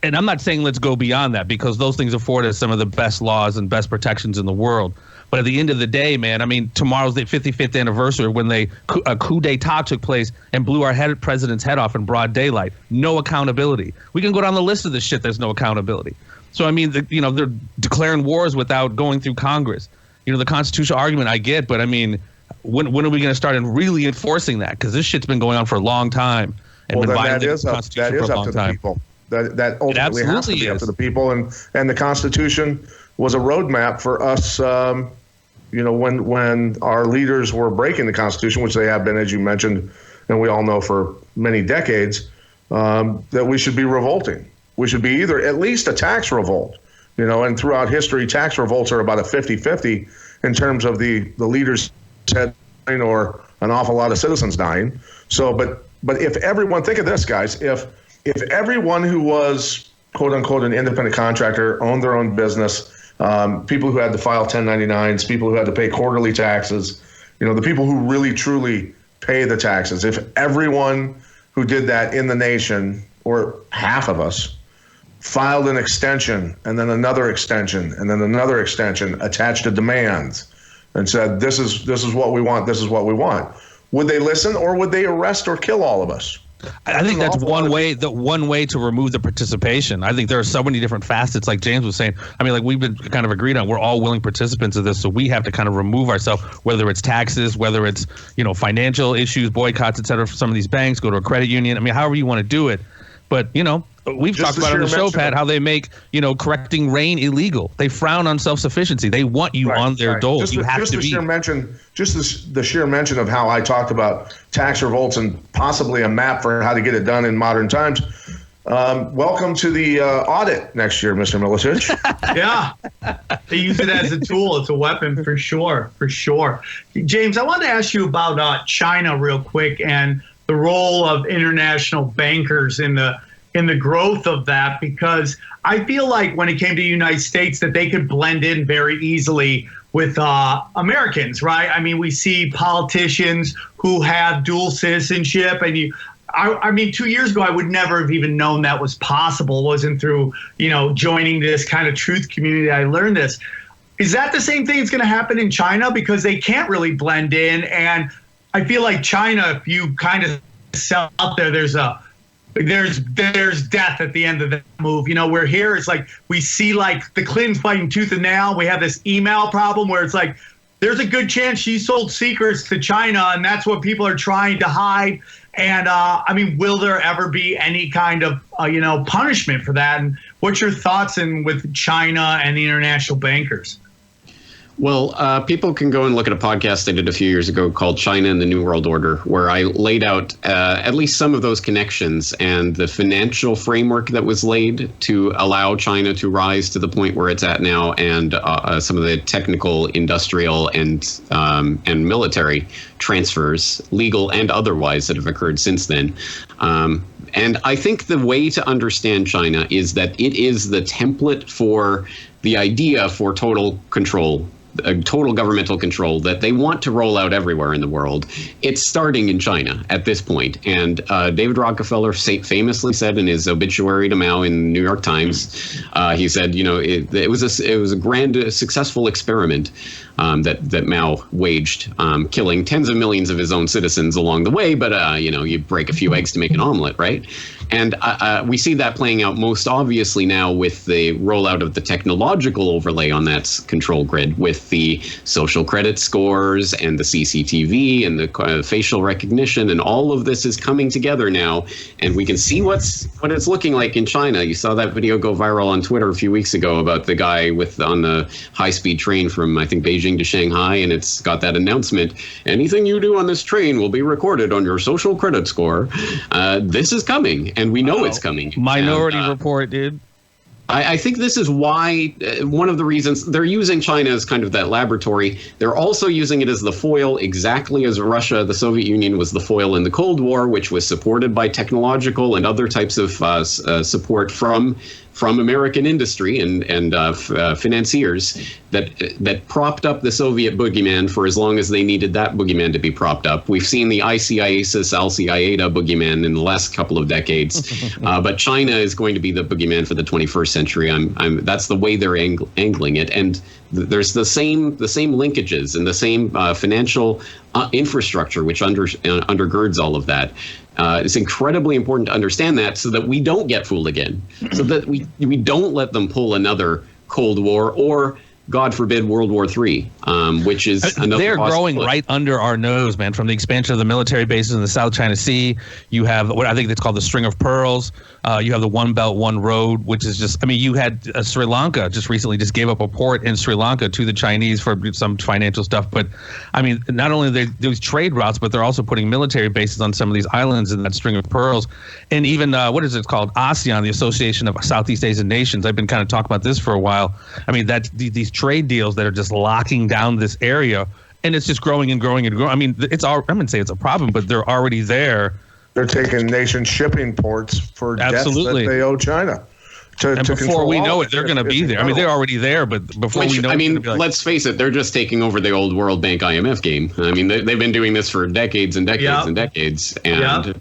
and I'm not saying let's go beyond that, because those things afford us some of the best laws and best protections in the world. But at the end of the day, man, I mean, tomorrow's the 55th anniversary when a coup d'etat took place and blew our president's head off in broad daylight. No accountability. We can go down the list of this shit. There's no accountability. So, I mean, they're declaring wars without going through Congress. The constitutional argument I get, but I mean, when are we going to start really enforcing that? Because this shit's been going on for a long time. And that is up to the people. That ultimately has to be up to the people, and the Constitution was a roadmap for us. When our leaders were breaking the Constitution, which they have been, as you mentioned, and we all know for many decades, that we should be revolting. We should be either at least a tax revolt, and throughout history, tax revolts are about a 50-50 in terms of the leaders dying or an awful lot of citizens dying. So, but if everyone, think of this, guys, if everyone who was quote unquote an independent contractor owned their own business, people who had to file 1099s, people who had to pay quarterly taxes, the people who really truly pay the taxes, if everyone who did that in the nation, or half of us, filed an extension and then another extension and then another extension attached to demands and said, this is what we want, this is what we want, would they listen, or would they arrest or kill all of us? I think that's one way to remove the participation. I think there are so many different facets, like James was saying. I mean, like we've been kind of agreed on, we're all willing participants of this, so we have to kind of remove ourselves, whether it's taxes, whether it's, financial issues, boycotts, et cetera, for some of these banks, go to a credit union. I mean, however you want to do it. But, we've talked about on the show, Pat, how they make, correcting rain illegal. They frown on self-sufficiency. They want you on their dole. You have to be. The sheer mention of how I talked about tax revolts and possibly a map for how to get it done in modern times. Welcome to the audit next year, Mr. Miletich. Yeah, they use it as a tool. It's a weapon for sure, for sure. James, I wanted to ask you about China real quick and the role of international bankers in the growth of that, because I feel like when it came to the United States that they could blend in very easily with Americans, right? I mean, we see politicians who have dual citizenship, and I mean, 2 years ago, I would never have even known that was possible. It wasn't through, joining this kind of truth community I learned this. Is that the same thing that's going to happen in China? Because they can't really blend in. And I feel like China, if you kind of sell out there, there's death at the end of that move. We're here. It's like we see like the Clintons fighting tooth and nail. We have this email problem where it's like there's a good chance she sold secrets to China, and that's what people are trying to hide. And I mean, will there ever be any kind of punishment for that? And what's your thoughts with China and the international bankers? Well, people can go and look at a podcast I did a few years ago called China and the New World Order, where I laid out at least some of those connections and the financial framework that was laid to allow China to rise to the point where it's at now, and some of the technical, industrial, and military transfers, legal and otherwise, that have occurred since then. And I think the way to understand China is that it is the template for the idea for total control, total governmental control that they want to roll out everywhere in the world. It's starting in China at this point. And David Rockefeller famously said in his obituary to Mao in the New York Times, he said, it was a grand, successful experiment that Mao waged, killing tens of millions of his own citizens along the way. But, you break a few eggs to make an omelet, right? And we see that playing out most obviously now with the rollout of the technological overlay on that control grid, with the social credit scores and the CCTV and the facial recognition, and all of this is coming together now. And we can see what it's looking like in China. You saw that video go viral on Twitter a few weeks ago about the guy on the high-speed train from, I think, Beijing to Shanghai, and it's got that announcement: anything you do on this train will be recorded on your social credit score. This is coming. And we know it's coming. Minority Report, dude. I think this is why one of the reasons they're using China as kind of that laboratory. They're also using it as the foil, exactly as Russia, the Soviet Union, was the foil in the Cold War, which was supported by technological and other types of support from American industry and financiers that propped up the Soviet boogeyman for as long as they needed that boogeyman to be propped up. We've seen the ICIS, Al-Qaeda boogeyman in the last couple of decades, but China is going to be the boogeyman for the 21st century. That's the way they're angling it, and there's the same linkages and the same financial infrastructure which undergirds all of that. It's incredibly important to understand that, so that we don't get fooled again, so that we don't let them pull another Cold War or, God forbid, World War III, which is another. They're growing right under our nose, man. From the expansion of the military bases in the South China Sea, you have what I think it's called the String of Pearls. You have the One Belt, One Road, which is just, I mean, you had Sri Lanka just recently just gave up a port in Sri Lanka to the Chinese for some financial stuff. But I mean, not only are these trade routes, but they're also putting military bases on some of these islands in that String of Pearls. And even, what is it called? ASEAN, the Association of Southeast Asian Nations. I've been kind of talking about this for a while. I mean, that's these trade deals that are just locking down this area, and it's just growing and growing and growing. I mean, I'm going to say it's a problem, but they're already there. They're taking nation shipping ports for debts that they owe China. And before we know it, they're going to be there. I mean, they're already there, but before we know it, I mean, let's face it, they're just taking over the old World Bank IMF game. I mean, they've been doing this for decades and decades and decades,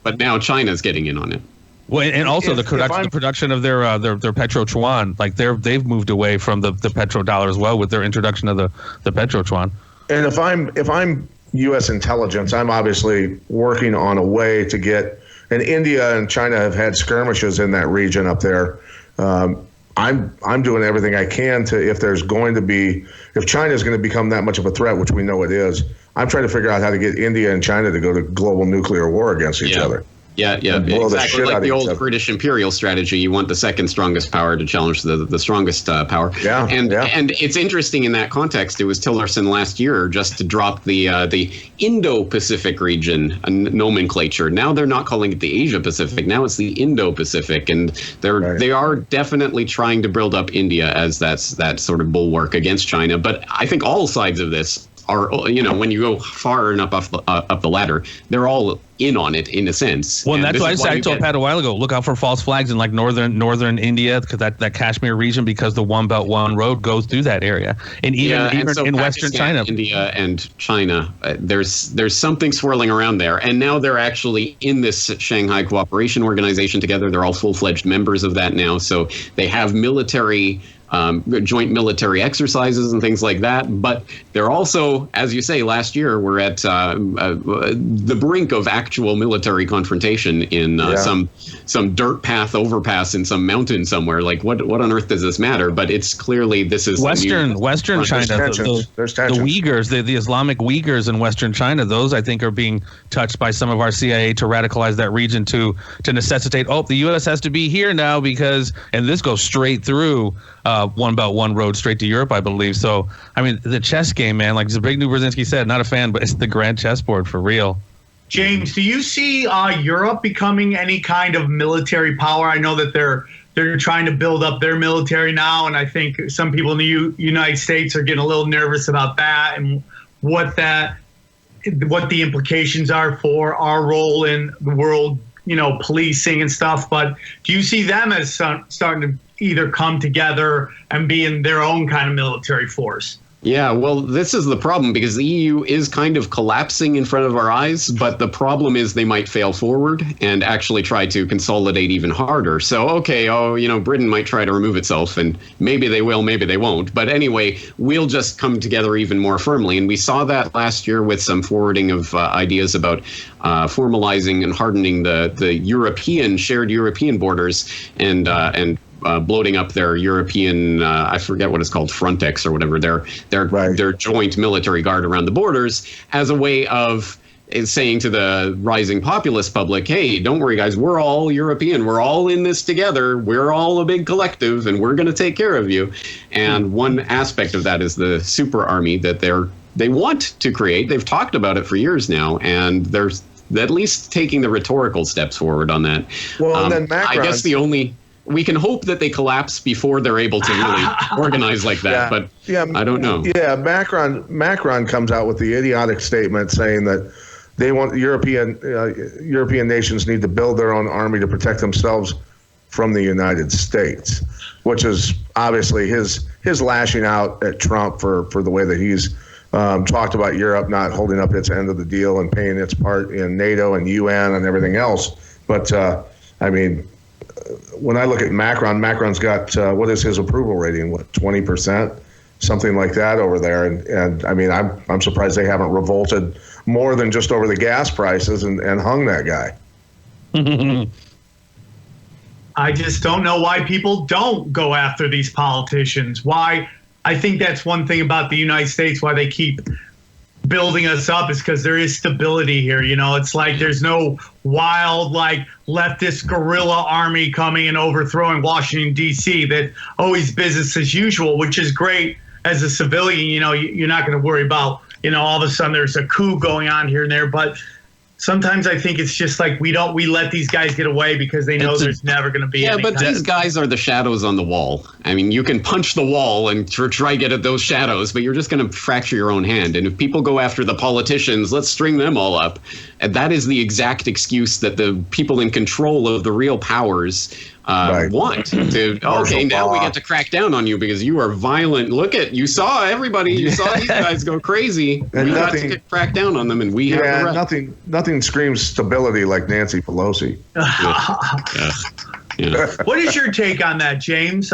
but now China's getting in on it. Well, and also the production of their Petro Chuan, like they've moved away from the petrodollar as well with their introduction of the Petro Chuan. And if I'm U.S. intelligence, I'm obviously working on a way to get. And India and China have had skirmishes in that region up there. I'm doing everything I can to, if China is going to become that much of a threat, which we know it is, I'm trying to figure out how to get India and China to go to global nuclear war against each other. Yeah, blow the exactly shit like out the of each old other. British imperial strategy. You want the second strongest power to challenge the strongest power. Yeah, and it's interesting in that context. It was Tillerson last year just to drop the Indo-Pacific region nomenclature. Now they're not calling it the Asia-Pacific. Now it's the Indo-Pacific, and they are definitely trying to build up India as that sort of bulwark against China. But I think all sides of this are, when you go far enough up the ladder, they're all in on it in a sense. Well, and that's why I told Pat a while ago, look out for false flags in like northern India, because that Kashmir region, because the One Belt One Road goes through that area, and even in Western China, India and China, there's something swirling around there, and now they're actually in this Shanghai Cooperation Organization together. They're all full-fledged members of that now, so they have joint military exercises and things like that. But they're also, as you say, last year we're at the brink of actual military confrontation in some dirt path overpass in some mountain somewhere. Like what on earth does this matter? But it's clearly this is Western China. There's tension. The Uyghurs, the Islamic Uyghurs in Western China, those I think are being touched by some of our CIA to radicalize that region to necessitate. Oh, the U.S. has to be here now and this goes straight through One Belt One Road straight to Europe, I believe. So, I mean, the chess game, man, like Zbigniew Brzezinski said, not a fan, but it's the grand chessboard for real. James, do you see Europe becoming any kind of military power? I know that they're trying to build up their military now, and I think some people in the United States are getting a little nervous about that and what the implications are for our role in the world, policing and stuff. But do you see them as starting to either come together and be in their own kind of military force? Yeah, well, this is the problem, because the EU is kind of collapsing in front of our eyes, but the problem is they might fail forward and actually try to consolidate even harder. So, Britain might try to remove itself, and maybe they will, maybe they won't. But anyway, we'll just come together even more firmly. And we saw that last year with some forwarding of ideas about formalizing and hardening the shared European borders and bloating up their European, I forget what it's called, Frontex or whatever, their joint military guard around the borders, as a way of saying to the rising populist public, hey, don't worry, guys, we're all European. We're all in this together. We're all a big collective, and we're going to take care of you. And one aspect of that is the super army that they want to create. They've talked about it for years now, and they're at least taking the rhetorical steps forward on that. Well, and then Macron, I guess we can hope that they collapse before they're able to really organize like that, but I don't know. Yeah, Macron comes out with the idiotic statement saying that they want European nations need to build their own army to protect themselves from the United States, which is obviously his lashing out at Trump for the way that he's talked about Europe not holding up its end of the deal and paying its part in NATO and UN and everything else. But when I look at Macron's got what is his approval rating? 20%, something like that over there. And I mean, I'm surprised they haven't revolted more than just over the gas prices and hung that guy. I just don't know why people don't go after these politicians. Why? I think that's one thing about the United States, why they keep building us up, is because there is stability here. It's like there's no wild, leftist guerrilla army coming and overthrowing Washington, D.C. That always business as usual, which is great as a civilian. You're not going to worry about, all of a sudden there's a coup going on here and there. But sometimes I think it's just like we let these guys get away because they know there's never going to be any. But these guys are the shadows on the wall. I mean, you can punch the wall and try to get at those shadows, but you're just going to fracture your own hand. And if people go after the politicians, let's string them all up. And that is the exact excuse that the people in control of the real powers want to. Okay, now we get to crack down on you because you are violent. You saw everybody. You saw these guys go crazy. And we got to crack down on them, and we have the right. Nothing screams stability like Nancy Pelosi. What is your take on that, James?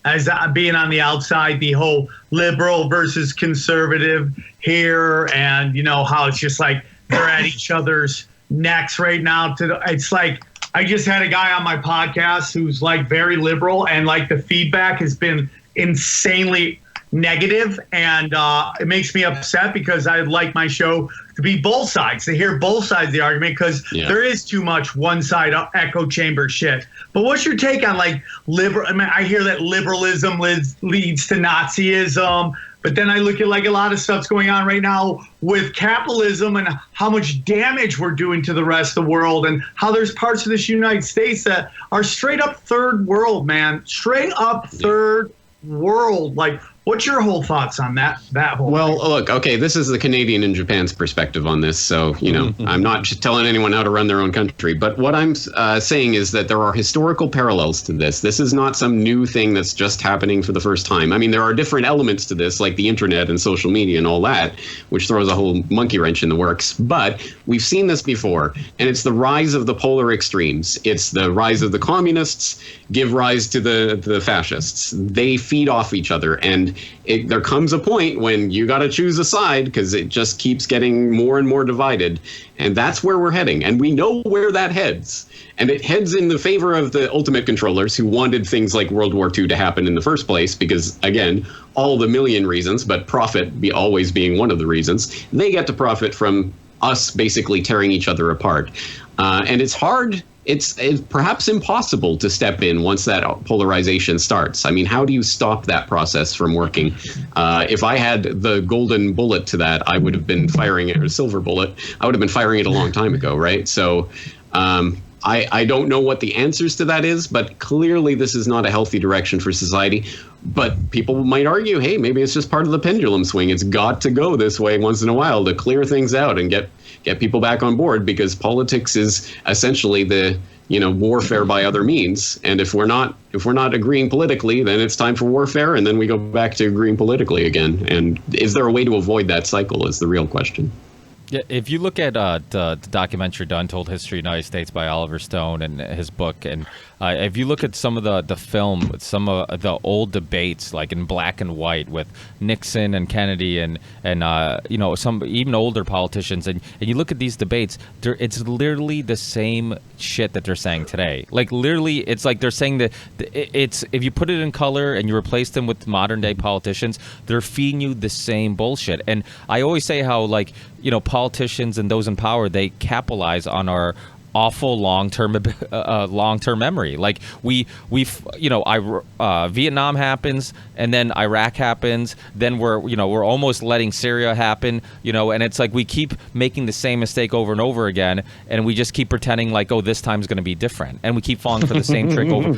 As being on the outside, the whole liberal versus conservative here, and how it's just like they're at each other's necks right now. It's like, I just had a guy on my podcast who's very liberal, and the feedback has been insanely negative, and it makes me upset because I'd like my show to be both sides, to hear both sides of the argument, because there is too much one side echo chamber shit. But what's your take on like liberal? I mean, I hear that liberalism leads to Nazism, but then I look at like a lot of stuff's going on right now with capitalism and how much damage we're doing to the rest of the world, and how there's parts of this United States that are straight up third world, man, straight up third world. Like, what's your whole thoughts on that whole Well, thing? look, okay, this is the Canadian and Japan's perspective on this. So, I'm not just telling anyone how to run their own country. But what I'm saying is that there are historical parallels to this. This is not some new thing that's just happening for the first time. I mean, there are different elements to this, like the internet and social media and all that, which throws a whole monkey wrench in the works. But we've seen this before, and it's the rise of the polar extremes. It's the rise of the communists give rise to the fascists. They feed off each other, and there comes a point when you got to choose a side, because it just keeps getting more and more divided. And that's where we're heading. And we know where that heads. And it heads in the favor of the ultimate controllers, who wanted things like World War II to happen in the first place, because, again, all the million reasons, but profit always being one of the reasons, they get to profit from us basically tearing each other apart. And it's hard. It's perhaps impossible to step in once that polarization starts. I mean, how do you stop that process from working? If I had the golden bullet to that, I would have been firing it, or silver bullet. I would have been firing it a long time ago, right? So I don't know what the answers to that is, but clearly this is not a healthy direction for society. But people might argue, hey, maybe it's just part of the pendulum swing. It's got to go this way once in a while to clear things out and get people back on board, because politics is essentially the warfare by other means. And if we're not agreeing politically, then it's time for warfare, and then we go back to agreeing politically again. And is there a way to avoid that cycle is the real question. Yeah, if you look at the documentary The Untold History of the United States by Oliver Stone and his book, and if you look at some of the film, some of the old debates, like in black and white with Nixon and Kennedy and some even older politicians, and you look at these debates, it's literally the same shit that they're saying today. Like, literally, it's like they're saying that it's, if you put it in color and you replace them with modern day politicians, they're feeding you the same bullshit. And I always say how, like, politicians and those in power, they capitalize on our awful long-term memory. Like Vietnam happens, and then Iraq happens, then we're almost letting Syria happen, and it's like we keep making the same mistake over and over again, and we just keep pretending like, oh, this time's going to be different, and we keep falling for the same trick over.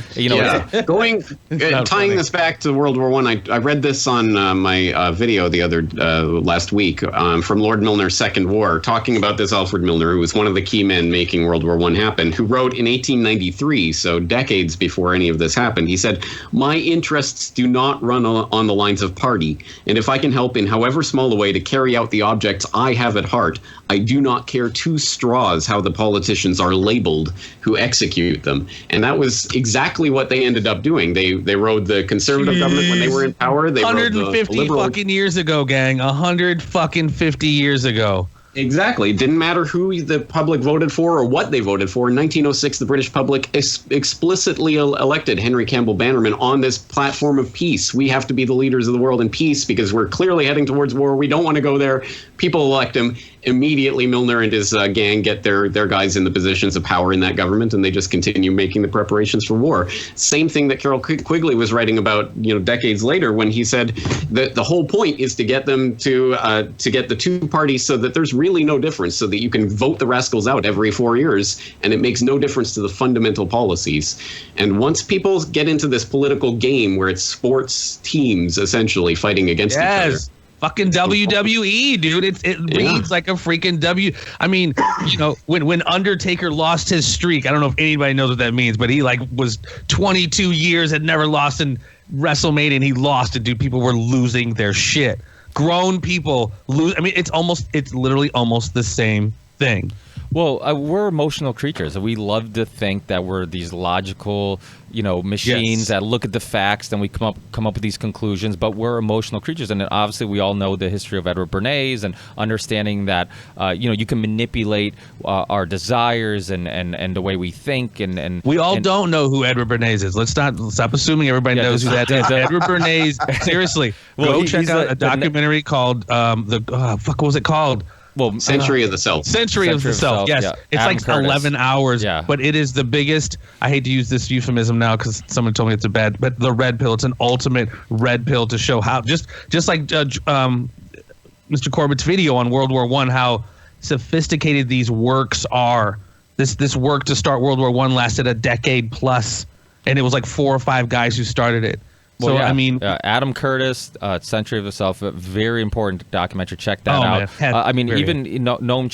Tying this back to World War I read this on my video the other last week from Lord Milner's Second War, talking about this Alfred Milner, who was one of the key men making World War I happen, who wrote in 1893, so decades before any of this happened. He said, "My interests do not run on the lines of party, and if I can help in however small a way to carry out the objects I have at heart, I do not care two straws how the politicians are labeled who execute them." And that was exactly what they ended up doing. They rode the conservative government when they were in power. They 150 rode the liberal fucking years ago, gang. 150 years ago. Exactly. It didn't matter who the public voted for or what they voted for. In 1906, the British public explicitly elected Henry Campbell Bannerman on this platform of peace. We have to be the leaders of the world in peace because we're clearly heading towards war. We don't want to go there. People elect him. Immediately, Milner and his gang get their guys in the positions of power in that government, and they just continue making the preparations for war. Same thing that Carroll Quigley was writing about, decades later, when he said that the whole point is to get them to get the two parties so that there's really no difference, so that you can vote the rascals out every 4 years, and it makes no difference to the fundamental policies. And once people get into this political game where it's sports teams essentially fighting against each other. Fucking WWE, dude. It reads like a freaking I mean, when Undertaker lost his streak, I don't know if anybody knows what that means, but he was 22 years, had never lost in WrestleMania, and he lost it, dude. People were losing their shit. Grown people lose. I mean, it's literally almost the same thing. Well, we're emotional creatures. We love to think that we're these logical, machines that look at the facts, then we come up with these conclusions. But we're emotional creatures, and obviously we all know the history of Edward Bernays and understanding that you can manipulate our desires and the way we think. And we all don't know who Edward Bernays is. Let's stop assuming everybody knows who that is. Edward Bernays. Seriously, go check out a documentary called what was it called? Well, Century of the Self. Century of the Self. Yes, yeah. It's Adam like Curtis. 11 hours. Yeah. But it is the biggest. I hate to use this euphemism now because someone told me it's but the red pill. It's an ultimate red pill to show how just like Mr. Corbett's video on World War I, how sophisticated these works are. This work to start World War I lasted a decade plus, and it was like 4 or 5 guys who started it. Well, so, I mean, Adam Curtis, Century of the Self, a very important documentary. Check that out. Even Noam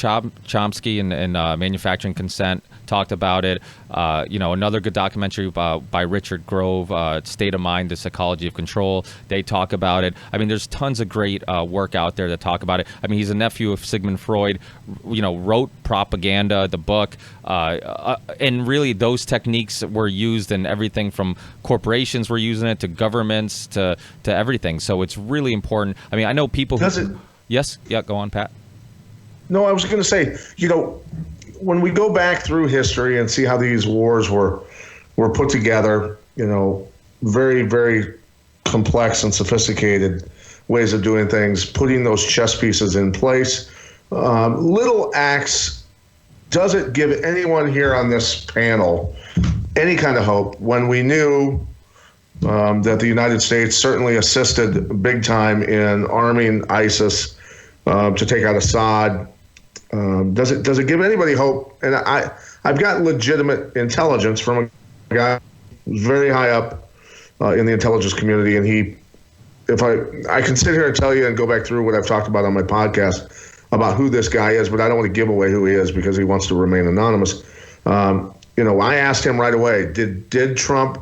Chomsky and Manufacturing Consent talked about it. Another good documentary by Richard Grove, State of Mind, The Psychology of Control. They talk about it. I mean, there's tons of great work out there that talk about it. I mean, he's a nephew of Sigmund Freud, wrote Propaganda, the book. And really those techniques were used in everything from corporations were using it to governments to everything. So it's really important. I mean, I know people who... Yes? Yeah, go on, Pat. No, I was going to say, when we go back through history and see how these wars were put together, very, very complex and sophisticated ways of doing things, putting those chess pieces in place. Little acts, does it give anyone here on this panel any kind of hope when we knew that the United States certainly assisted big time in arming ISIS to take out Assad? Does it give anybody hope? And I've got legitimate intelligence from a guy who's very high up in the intelligence community, and I can sit here and tell you and go back through what I've talked about on my podcast about who this guy is, but I don't want to give away who he is because he wants to remain anonymous. I asked him right away, did Trump,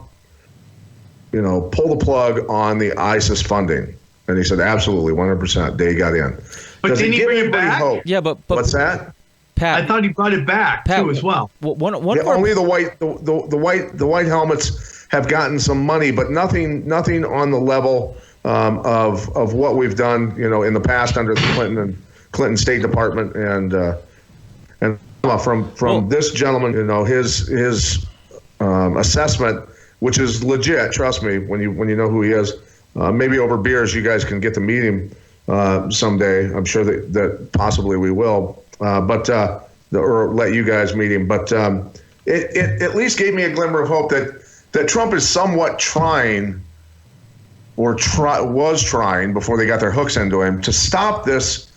pull the plug on the ISIS funding? And he said, absolutely, 100%. They got in. But didn't he bring it back? Hope? Yeah, but what's that? Pat, I thought he brought it back too as well. Only the white helmets have gotten some money, but nothing on the level of what we've done, in the past under the Clinton State Department and from this gentleman, his assessment, which is legit. Trust me, when you know who he is. Maybe over beers, you guys can get to meet him someday. I'm sure that possibly we will, or let you guys meet him. But it at least gave me a glimmer of hope that Trump is somewhat trying, was trying before they got their hooks into him, to stop this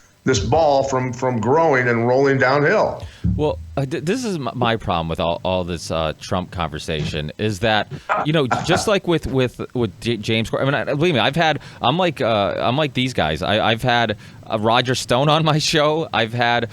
ball from growing and rolling downhill. Well, this is my problem with all this Trump conversation is that, just like with James Corbett. I mean, believe me, I'm like these guys. I've had Roger Stone on my show. I've had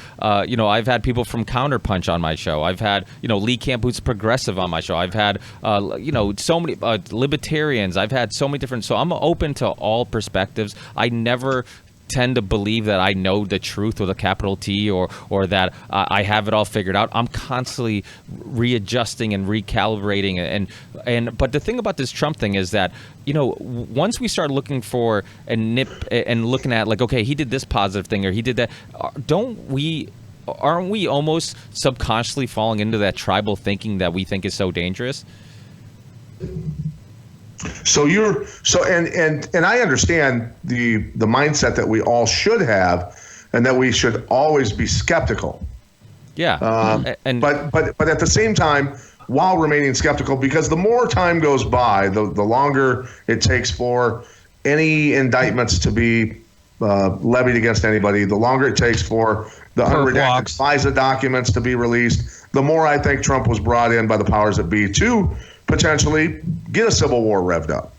people from Counterpunch on my show. I've had Lee Camp, who's progressive, on my show. I've had so many libertarians. I've had so many different. So I'm open to all perspectives. I never tend to believe that I know the truth with a capital T or that I have it all figured out. I'm constantly readjusting and recalibrating but the thing about this Trump thing is that once we start looking for a nip and looking at like, okay, he did this positive thing or he did that, aren't we almost subconsciously falling into that tribal thinking that we think is so dangerous? So and I understand the mindset that we all should have, and that we should always be skeptical. Yeah. But at the same time, while remaining skeptical, because the more time goes by, the longer it takes for any indictments to be levied against anybody, the longer it takes for the unredacted FISA documents to be released, the more I think Trump was brought in by the powers that be to potentially get a civil war revved up.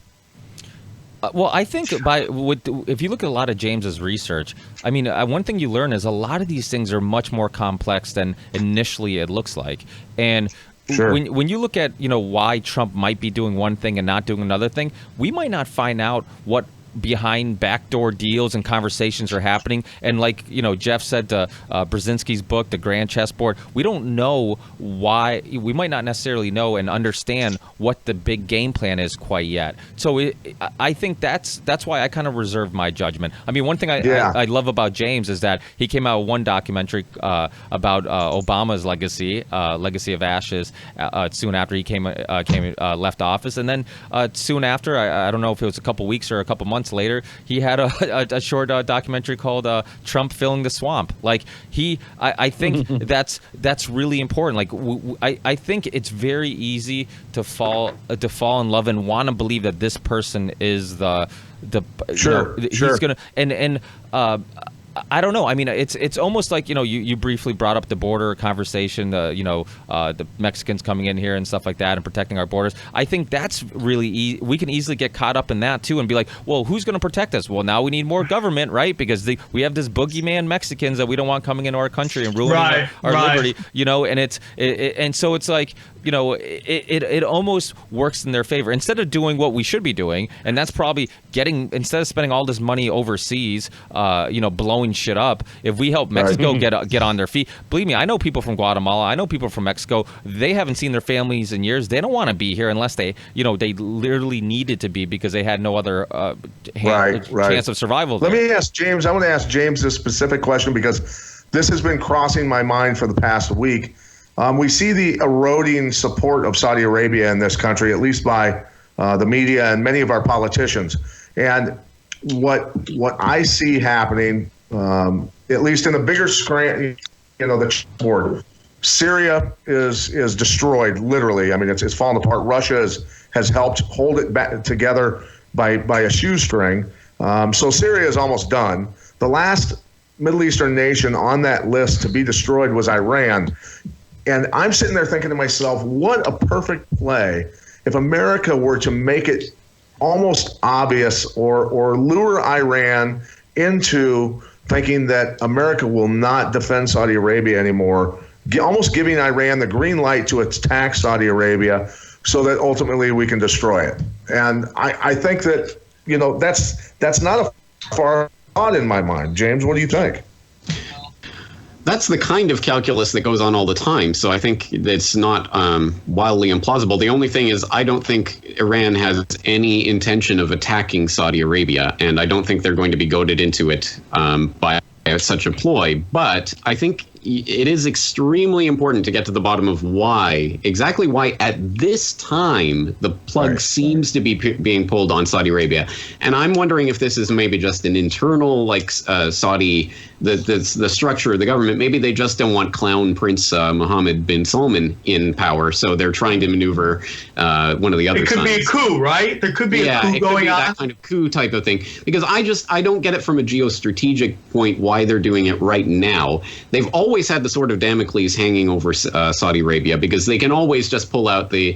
Well, I think if you look at a lot of James's research, I mean, one thing you learn is a lot of these things are much more complex than initially it looks like. And sure. when you look at why Trump might be doing one thing and not doing another thing, we might not find out what behind backdoor deals and conversations are happening. And like, Jeff said to Brzezinski's book, The Grand Chessboard, we don't know why. We might not necessarily know and understand what the big game plan is quite yet. So I think that's why I kind of reserve my judgment. I mean, one thing I love about James is that he came out with one documentary about Obama's legacy of ashes soon after he left office, and then soon after, I don't know if it was a couple weeks or a couple months later, he had a short documentary called Trump Filling the Swamp. Like I think that's really important. Like I think it's very easy to fall in love and want to believe that this person is the sure. He's gonna and I don't know. I mean, it's almost like, you briefly brought up the border conversation, the Mexicans coming in here and stuff like that and protecting our borders. I think that's really we can easily get caught up in that too and be like, well, who's going to protect us? Well, now we need more government, right? Because we have this boogeyman Mexicans that we don't want coming into our country and ruining our liberty, and so it's like, it almost works in their favor instead of doing what we should be doing, and that's probably instead of spending all this money overseas, blowing shit up. If we help Mexico get on their feet, believe me, I know people from Guatemala, I know people from Mexico. They haven't seen their families in years. They don't want to be here unless they literally needed to be because they had no other chance of survival. Let me ask James. I want to ask James this specific question because this has been crossing my mind for the past week. We see the eroding support of Saudi Arabia in this country, at least by the media and many of our politicians. And what I see happening, at least in the bigger screen, the chessboard, Syria is destroyed, literally. I mean, it's fallen apart. Russia has helped hold it back together by a shoestring. So Syria is almost done. The last Middle Eastern nation on that list to be destroyed was Iran. And I'm sitting there thinking to myself, what a perfect play if America were to make it almost obvious or lure Iran into thinking that America will not defend Saudi Arabia anymore, almost giving Iran the green light to attack Saudi Arabia so that ultimately we can destroy it. And I think that, that's not a far thought in my mind. James, what do you think? That's the kind of calculus that goes on all the time. So I think it's not wildly implausible. The only thing is I don't think Iran has any intention of attacking Saudi Arabia, and I don't think they're going to be goaded into it by such a ploy. But I think it is extremely important to get to the bottom of exactly why at this time the plug seems to be being pulled on Saudi Arabia. And I'm wondering if this is maybe just an internal, Saudi, the structure of the government. Maybe they just don't want Clown Prince Mohammed bin Salman in power, so they're trying to maneuver one of the other sons. It could be a coup, right? There could be a coup going on. That kind of coup type of thing. Because I don't get it from a geostrategic point why they're doing it right now. They've always had the sort of Damocles hanging over Saudi Arabia because they can always just pull out the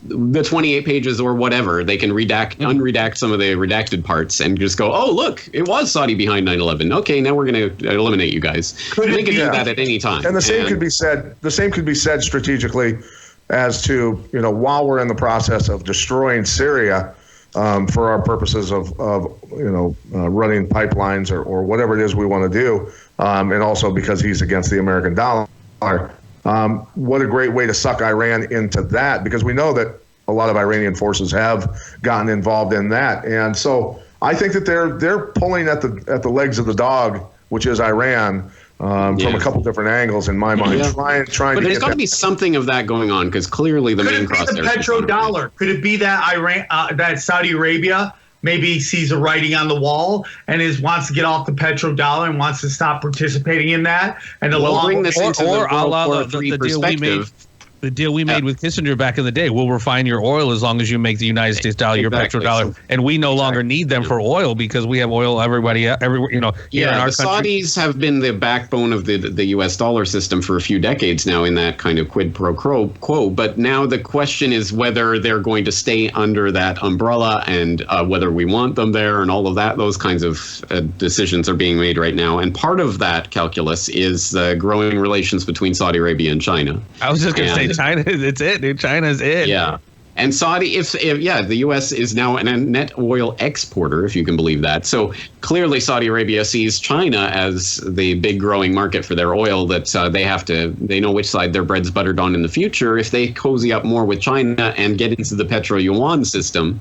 28 pages or whatever. They can unredact some of the redacted parts and just go, oh, look, it was Saudi behind 9/11. Okay, now we're going to eliminate you guys. They can do that at any time. And the same could be said strategically as to, while we're in the process of destroying Syria for our purposes of running pipelines or whatever it is we want to do, and also because he's against the American dollar. What a great way to suck Iran into that, because we know that a lot of Iranian forces have gotten involved in that. And so I think that they're pulling at the legs of the dog, which is Iran, from a couple different angles in my mind. Trying but to there's got to be something of that going on, because clearly the main cross there. Could it be the petrodollar? Could it be that that Saudi Arabia maybe sees a writing on the wall and wants to get off the petrodollar and wants to stop participating in that? And bring this into the World War III perspective. The deal we made with Kissinger back in the day. We'll refine your oil as long as you make the United States dollar your petrodollar, and we no longer need them for oil because we have oil everywhere. Here in our the country. Saudis have been the backbone of the U.S. dollar system for a few decades now in that kind of quid pro quo. But now the question is whether they're going to stay under that umbrella and whether we want them there, and all of that. Those kinds of decisions are being made right now, and part of that calculus is growing relations between Saudi Arabia and China. I was just going to say China. It's it, dude. China's it. Yeah. And Saudi, if the U.S. is now a net oil exporter, if you can believe that. So clearly Saudi Arabia sees China as the big growing market for their oil that they know which side their bread's buttered on in the future. If they cozy up more with China and get into the petro-yuan system,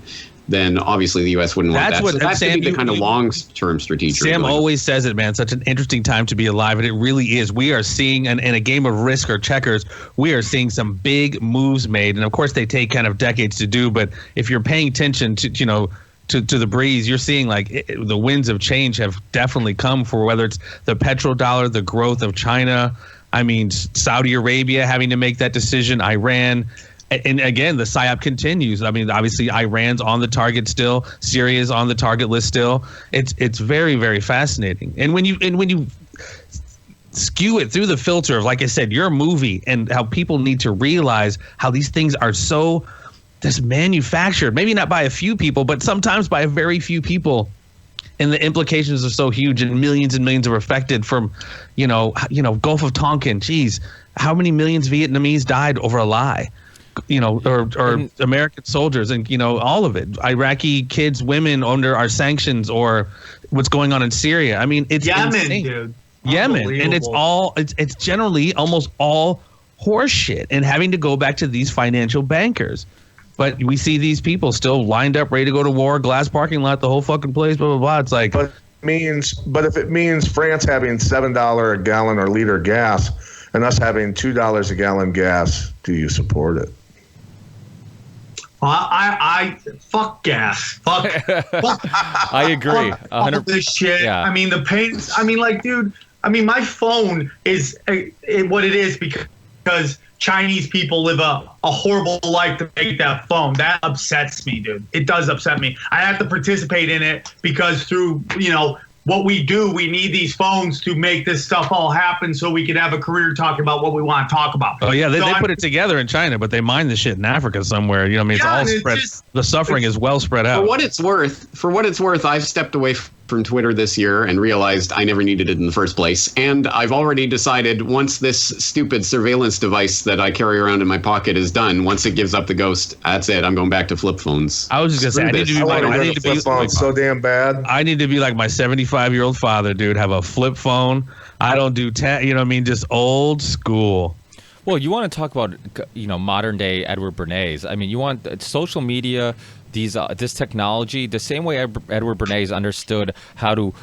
then obviously the U.S. wouldn't want that. So that could be the kind of long-term strategic. Sam always says it, man. Such an interesting time to be alive, and it really is. We are seeing, in a game of risk or checkers, we are seeing some big moves made, and of course they take kind of decades to do. But if you're paying attention to the breeze, you're seeing the winds of change have definitely come for whether it's the petrodollar, the growth of China. I mean, Saudi Arabia having to make that decision, Iran. And again, the PSYOP continues. I mean, obviously, Iran's on the target still. Syria's on the target list still. It's very, very fascinating. And when you skew it through the filter of, like I said, your movie and how people need to realize how these things are so just manufactured, maybe not by a few people, but sometimes by a very few people. And the implications are so huge, and millions are affected from, Gulf of Tonkin. Geez, how many millions Vietnamese died over a lie? Or American soldiers, and all of it. Iraqi kids, women under our sanctions, or what's going on in Syria. I mean, it's Yemen, insane. dude. Yemen, and it's generally almost all horseshit, and having to go back to these financial bankers. But we see these people still lined up, ready to go to war, glass parking lot, the whole fucking place, blah blah blah. It's like, but if it means France having $7 a gallon or liter gas, and us having $2 a gallon gas, do you support it? I fuck gas. Fuck. I agree. All this shit. Yeah. I mean, the pain. I mean, dude. I mean, my phone is what it is because Chinese people live a horrible life to make that phone. That upsets me, dude. It does upset me. I have to participate in it because through what we do, we need these phones to make this stuff all happen so we can have a career talking about what we want to talk about. Oh, yeah, they put it together in China, but they mine the shit in Africa somewhere. I mean, it's all spread. The suffering is well spread out. For what it's worth, I've stepped away from Twitter this year and realized I never needed it in the first place. And I've already decided once this stupid surveillance device that I carry around in my pocket is done, once it gives up the ghost, that's it. I'm going back to flip phones. I was just going to say, I need to be flip phone so damn bad. I need to be like my 75-year-old father, dude, have a flip phone. I don't do just old school. Well, you want to talk about, modern day Edward Bernays. I mean, you want social media, this technology, the same way Edward Bernays understood how to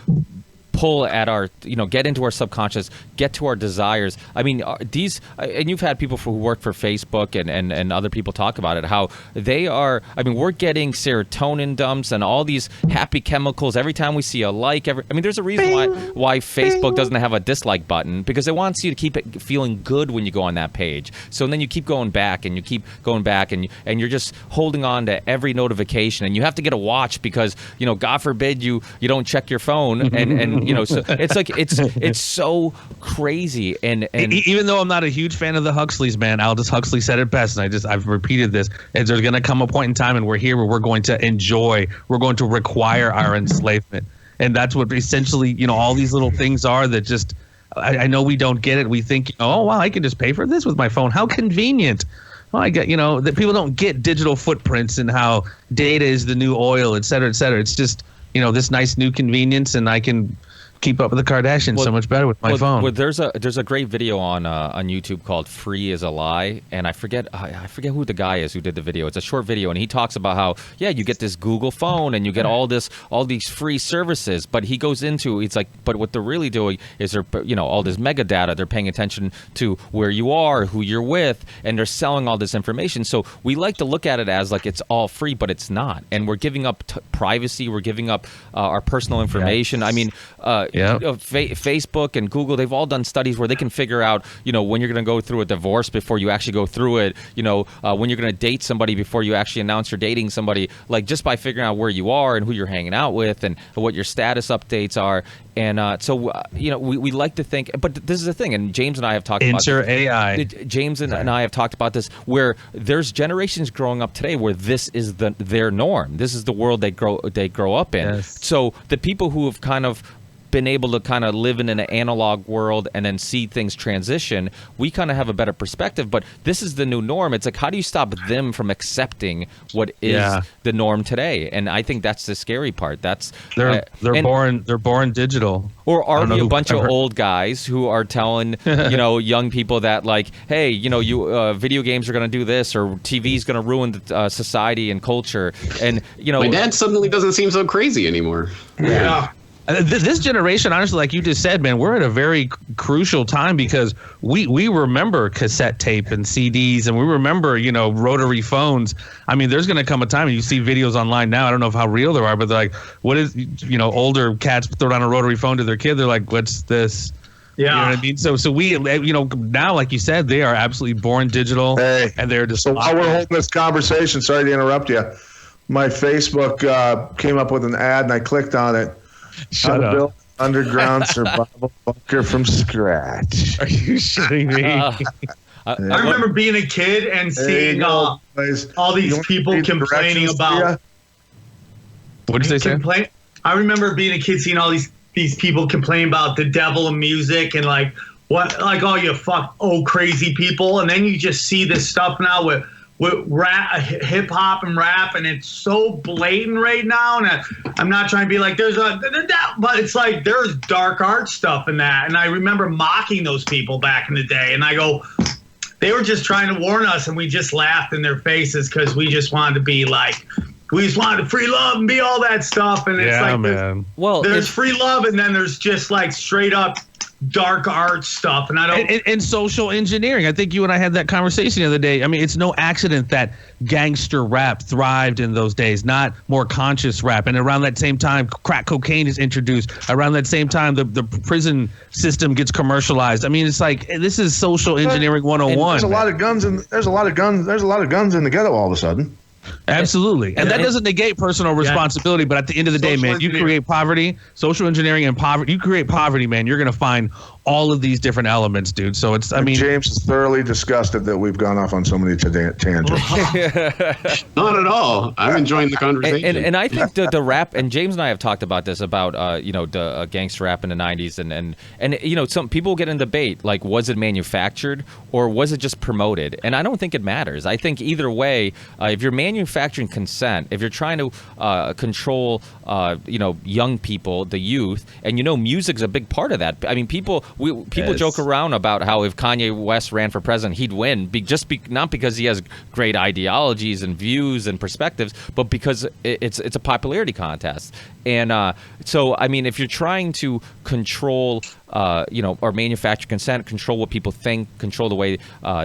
pull at our, get into our subconscious, get to our desires. I mean, and you've had people who work for Facebook and other people talk about it, how they are, we're getting serotonin dumps and all these happy chemicals every time we see a like. There's a reason why Facebook doesn't have a dislike button, because it wants you to keep it feeling good when you go on that page. So then you keep going back and you keep going back and you're just holding on to every notification, and you have to get a watch because, God forbid you don't check your phone and so it's like it's so crazy, and even though I'm not a huge fan of the Huxleys, man, Aldous Huxley said it best, and I've repeated this. There's going to come a point in time, and we're here where we're going to require our enslavement, and that's what essentially all these little things are that just I know we don't get it. We think, oh wow, I can just pay for this with my phone. How convenient. Well, I get that people don't get digital footprints and how data is the new oil, et cetera, et cetera. It's just this nice new convenience, and I can keep up with the Kardashians so much better with my phone. Well, there's a great video on YouTube called "Free is a Lie," and I forget who the guy is who did the video. It's a short video, and he talks about how you get this Google phone and you get all these free services, but he goes into but what they're really doing is they're all this mega data. They're paying attention to where you are, who you're with, and they're selling all this information. So we like to look at it as like it's all free, but it's not, and we're giving up privacy. We're giving up our personal information. Facebook and Google, they've all done studies where they can figure out, when you're going to go through a divorce before you actually go through it, when you're going to date somebody before you actually announce you're dating somebody, like just by figuring out where you are and who you're hanging out with and what your status updates are. And we like to think, but this is the thing, and James and I have talked about AI. James and I have talked about this, where there's generations growing up today where this is their norm. This is the world they grow up in. Yes. So the people who have kind of been able to kind of live in an analog world and then see things transition, we kind of have a better perspective. But this is the new norm. It's like, how do you stop them from accepting what is the norm today? And I think that's the scary part. That's they're born digital. Or are we a bunch of old guys who are telling young people that, like, hey, you video games are going to do this, or TV's going to ruin the, society and culture, and my dad suddenly doesn't seem so crazy anymore. Yeah. This generation, honestly, like you just said, man, we're at a very crucial time because we remember cassette tape and CDs, and we remember, rotary phones. I mean, there's going to come a time, and you see videos online now, I don't know how real they are, but they're like, what is, older cats throw down a rotary phone to their kid. They're like, what's this? Yeah. You know what I mean? So we, now, like you said, they are absolutely born digital. Hey, and they're just. So while we're holding this conversation, sorry to interrupt you, my Facebook came up with an ad, and I clicked on it. Shut up. Build underground survival bunker from scratch. Are you shitting me? I remember being a kid and seeing all these people complaining about. What did you say? I remember being a kid seeing all these people complain about the devil of music and like crazy people, and then you just see this stuff now with rap, hip hop and rap, and it's so blatant right now. And I'm not trying to be like but it's like there's dark art stuff in that. And I remember mocking those people back in the day, and I go, they were just trying to warn us, and we just laughed in their faces because we just wanted to be like, we just wanted free love and be all that stuff. And it's like, man. There's free love, and then there's just like straight up dark art stuff, and I don't. And social engineering. I think you and I had that conversation the other day. I mean, it's no accident that gangster rap thrived in those days, not more conscious rap. And around that same time, crack cocaine is introduced. Around that same time, the prison system gets commercialized. I mean, it's like this is social engineering 101. There's a lot of guns in the ghetto all of a sudden. Absolutely. And that doesn't negate personal responsibility, but at the end of the day, man, you create poverty, social engineering and poverty. You create poverty, man, you're going to find all of these different elements, dude. So it's, James is thoroughly disgusted that we've gone off on so many tangents. Not at all. I'm enjoying the conversation. And I think the rap, and James and I have talked about this, about, the gangster rap in the 90s. And some people get in debate, like, was it manufactured or was it just promoted? And I don't think it matters. I think either way, if you're manufacturing consent, if you're trying to control, young people, the youth, and music's a big part of that. I mean, people joke around about how if Kanye West ran for president, he'd win, not because he has great ideologies and views and perspectives, but because it's a popularity contest. And so, I mean, if you're trying to control, or manufacture consent, control what people think, control the way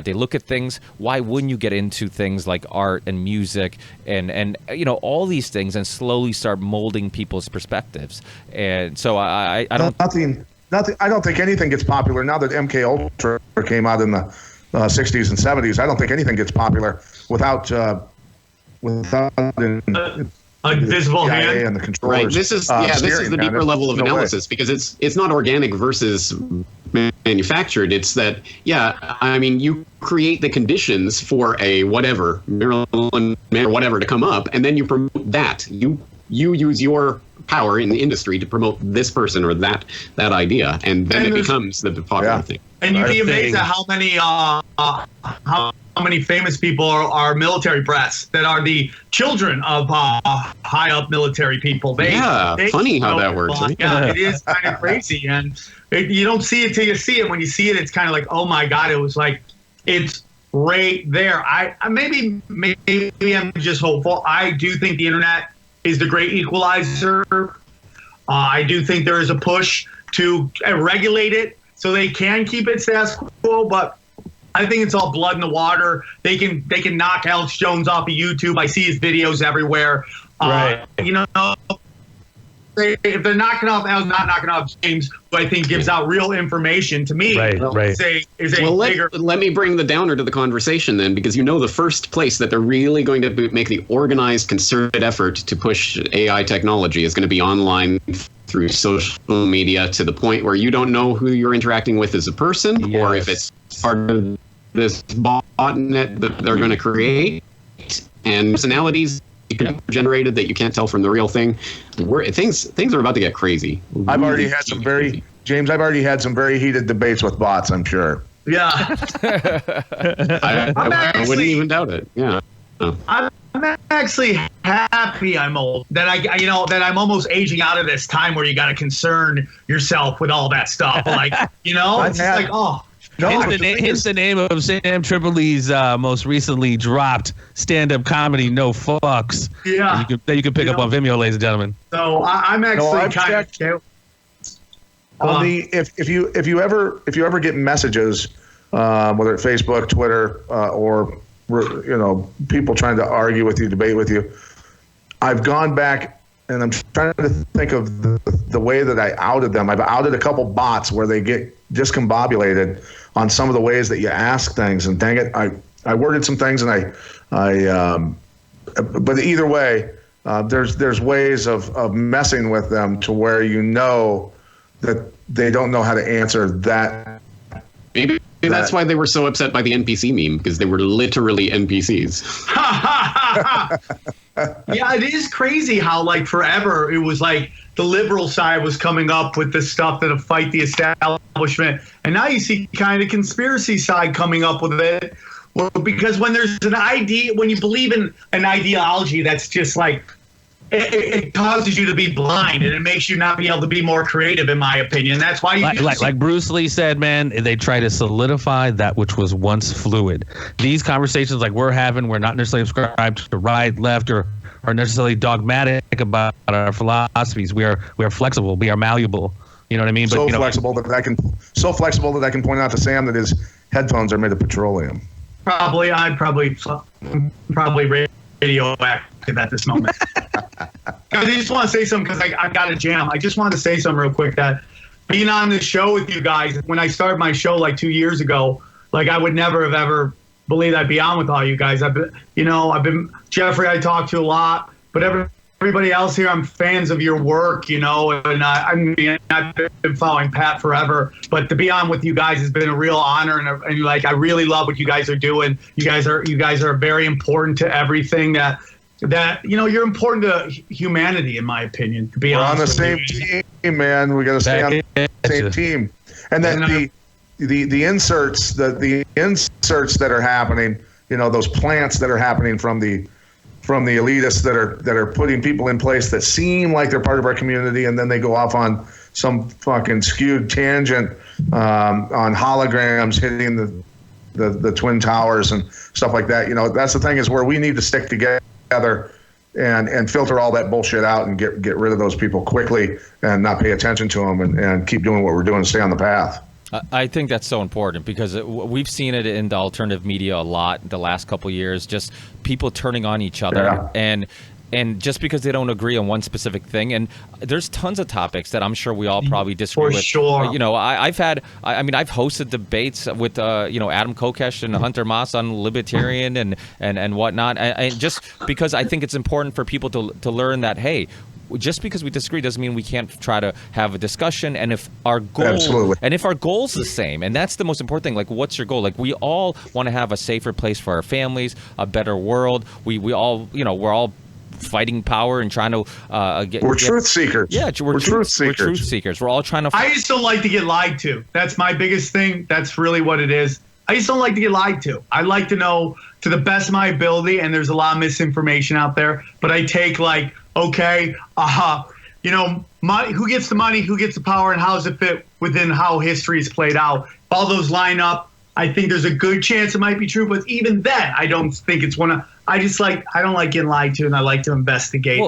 they look at things, why wouldn't you get into things like art and music and all these things and slowly start molding people's perspectives? And so I don't. Nothing. I don't think anything gets popular now that MK Ultra came out in the 60s and 70s. I don't think anything gets popular without a visible hand and the controllers. Right. This is the deeper level of analysis because it's not organic versus manufactured. It's that you create the conditions for a whatever Maryland man or whatever to come up, and then you promote that. You use your power in the industry to promote this person or that idea, and then it becomes the popular thing. And you'd be amazed at how many famous people are military brats that are the children of high up military people. Funny how that works. Right? Yeah, it is kind of crazy, and you don't see it till you see it. When you see it, it's kind of like, oh my God, it was like it's right there. I maybe I'm just hopeful. I do think the internet is the great equalizer. I do think there is a push to regulate it so they can keep it status quo, but I think it's all blood in the water. They can knock Alex Jones off of YouTube. I see his videos everywhere. Right. If they're knocking off Alex, not knocking off James, who I think gives out real information to me. Right. Let me bring the downer to the conversation then, because the first place that they're really going to make the organized, concerted effort to push AI technology is going to be online through social media, to the point where you don't know who you're interacting with as a person, or if it's part of this botnet that they're going to create. And personalities generated that you can't tell from the real thing. Things are about to get crazy. I've already had some very heated debates with bots, I'm sure. Yeah. I wouldn't even doubt it. Yeah. I'm actually happy I'm old, that I'm almost aging out of this time where you got to concern yourself with all that stuff. Like, it's just like, oh. No, hence the name of Sam Tripoli's most recently dropped stand-up comedy, No Fucks. Yeah. That you can pick up on Vimeo, ladies and gentlemen. So I'm actually if you ever get messages, whether it's Facebook, Twitter, or people trying to argue with you, debate with you, I've gone back and I'm trying to think of the way that I outed them. I've outed a couple bots where they get discombobulated on some of the ways that you ask things, and dang it, I worded some things, and but either way, there's ways of messing with them to where that they don't know how to answer that. Maybe that's why they were so upset by the NPC meme, because they were literally NPCs. Yeah, it is crazy how, like, forever it was like the liberal side was coming up with the stuff that'll fight the establishment, and now you see kind of conspiracy side coming up with it. Well, because when there's an idea, when you believe in an ideology, that's just like it causes you to be blind, and it makes you not be able to be more creative, in my opinion. That's why like Bruce Lee said, man, they try to solidify that which was once fluid. These conversations like we're having, we're not necessarily subscribed to right, left, or necessarily dogmatic about our philosophies. We are flexible. We are malleable. You know what I mean? So flexible that I can point out to Sam that his headphones are made of petroleum. I'd probably radioactive at this moment. Guys, I just want to say something because I got a jam. I just wanted to say something real quick, that being on this show with you guys, when I started my show like 2 years ago, like I would never have ever believed I'd be on with all you guys. I've been Jeffrey, I talk to a lot, but everybody else here, I'm fans of your work, and I've been following Pat forever, but to be on with you guys has been a real honor, and like I really love what you guys are doing. You guys are very important to everything that you're important to humanity, in my opinion. To be honest, we're on the same team, man. We got to stay on the same team. And then the inserts that are happening, those plants that are happening from the elitists that are putting people in place that seem like they're part of our community, and then they go off on some fucking skewed tangent on holograms hitting the Twin Towers and stuff like that. That's the thing, is where we need to stick together and filter all that bullshit out and get rid of those people quickly and not pay attention to them and keep doing what we're doing and stay on the path. I think that's so important because we've seen it in the alternative media a lot the last couple of years, just people turning on each other and just because they don't agree on one specific thing. And there's tons of topics that I'm sure we all probably disagree with. For sure. I've hosted debates with Adam Kokesh and Hunter Moss on libertarian and whatnot. And just because I think it's important for people to learn that, hey, just because we disagree doesn't mean we can't try to have a discussion. And if our goal's the same, and that's the most important thing, like what's your goal? Like we all want to have a safer place for our families, a better world. We all, we're all fighting power and trying to we're truth seekers. Yeah, we're truth seekers. We're truth seekers. We're all trying to I just don't like to get lied to. That's my biggest thing. That's really what it is. I just don't like to get lied to. I like to know to the best of my ability, and there's a lot of misinformation out there, but I take like, okay, money, who gets the money, who gets the power, and how does it fit within how history is played out? All those line up. I think there's a good chance it might be true, but even then, I don't think it's one of. I don't like getting lied to, and I like to investigate.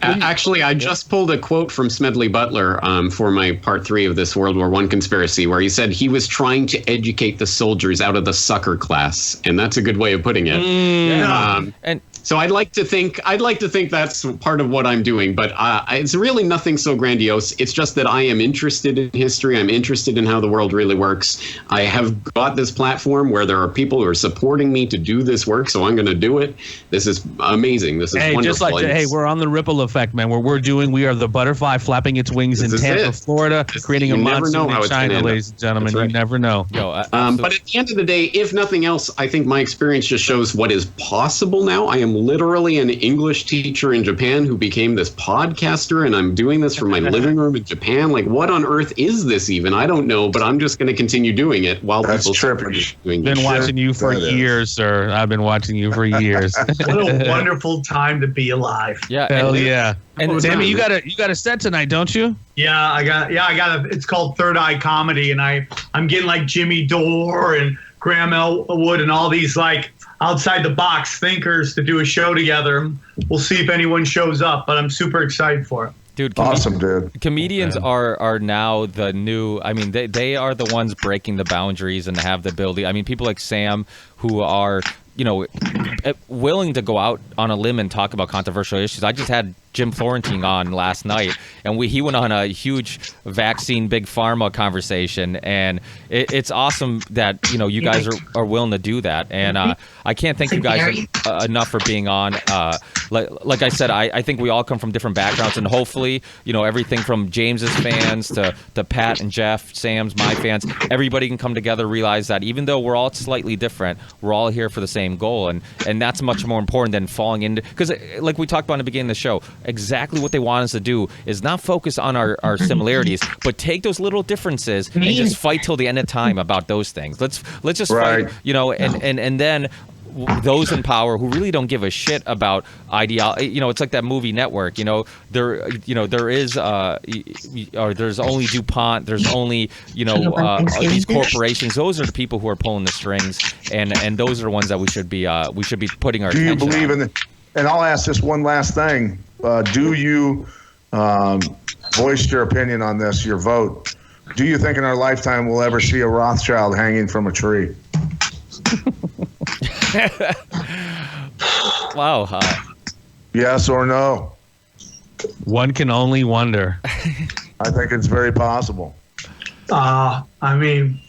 Actually, I just pulled a quote from Smedley Butler for my part 3 of this World War I conspiracy, where he said he was trying to educate the soldiers out of the sucker class, and that's a good way of putting it. And so I'd like to think that's part of what I'm doing, but it's really nothing so grandiose. It's just that I am interested in history. I'm interested in how the world really works. I have got this platform where there are people who are supporting me to do this work, so I'm going to do it. This is amazing. This is wonderful. Just like we're on the ripple effect, man. We are the butterfly flapping its wings in Tampa, Florida, creating a monsoon in China, ladies and gentlemen. Right. You never know. But at the end of the day, if nothing else, I think my experience just shows what is possible now. I am literally an English teacher in Japan who became this podcaster, and I'm doing this from my living room in Japan. Like, what on earth is this even? I don't know, but I'm just going to continue doing it while people are doing it. Been watching you for years, sir. I've been watching you for years. What a wonderful time to be alive. Yeah. Hell yeah. And Sammy, you got a set tonight, don't you? Yeah, I got it's called Third Eye Comedy, and I'm getting like Jimmy Dore and Graham Elwood and all these like outside the box thinkers to do a show together. We'll see if anyone shows up, but I'm super excited for it. Dude, awesome, dude. Comedians are now the new. I mean, they are the ones breaking the boundaries and have the ability. I mean, people like Sam who are, you know, willing to go out on a limb and talk about controversial issues. I just had Jim Florentine on last night, and he went on a huge vaccine big pharma conversation, and it's awesome that, you know, you guys are willing to do that, and I can't thank you guys enough for being on. Like I said, I think we all come from different backgrounds, and hopefully, you know, everything from James's fans to Pat and Jeff, Sam's, my fans, everybody can come together, realize that even though we're all slightly different, we're all here for the same goal, and that's much more important than falling into, because like we talked about in the beginning of the show, exactly what they want us to do is not focus on our similarities, but take those little differences and just fight till the end of time about those things. Let's just fight, you know, and then those in power who really don't give a shit about ideology. You know, it's like that movie Network. You know, there is or there's only DuPont. There's only, you know, these corporations. Those are the people who are pulling the strings, and those are the ones that we should be putting our. Do you attention believe on. in? And I'll ask this one last thing. Do you voice your opinion on this? Your vote. Do you think in our lifetime we'll ever see a Rothschild hanging from a tree? Wow. Yes or no? One can only wonder. I think it's very possible. I mean,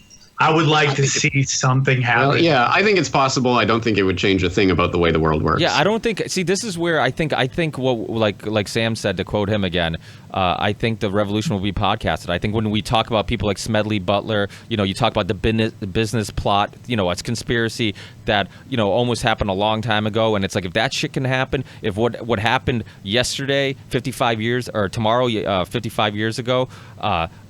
I would like to see something happen. Well, yeah, I think it's possible. I don't think it would change a thing about the way the world works. Yeah, I don't think. See, this is where I think what like Sam said, to quote him again. I think the revolution will be podcasted. I think when we talk about people like Smedley Butler, you know, you talk about the business plot, you know, it's conspiracy that, you know, almost happened a long time ago, and it's like, if that shit can happen, if what happened yesterday, 55 years, or tomorrow, 55 years ago.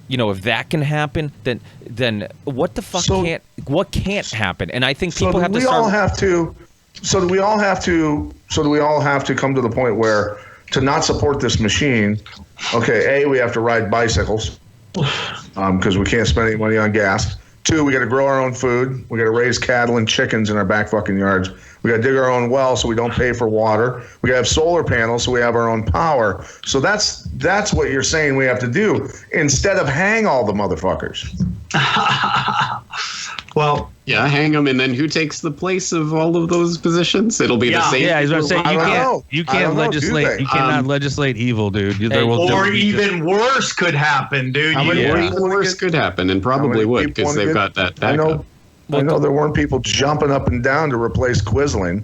You know, if that can happen, then what the fuck can't happen? And I think people have to start. So do we all have to come to the point where, to not support this machine, okay, we have to ride bicycles because we can't spend any money on gas. 2, we got to grow our own food. We got to raise cattle and chickens in our back fucking yards. We got to dig our own well so we don't pay for water. We got to have solar panels so we have our own power. So that's what you're saying we have to do, instead of hang all the motherfuckers. Well, yeah, hang them, and then who takes the place of all of those positions? It'll be the same. Yeah, I was going to say, you can't legislate. You cannot legislate evil, dude. Or even worse could happen, dude. Even worse could happen, and probably would, because they've got that backup. I know there weren't people jumping up and down to replace Quisling.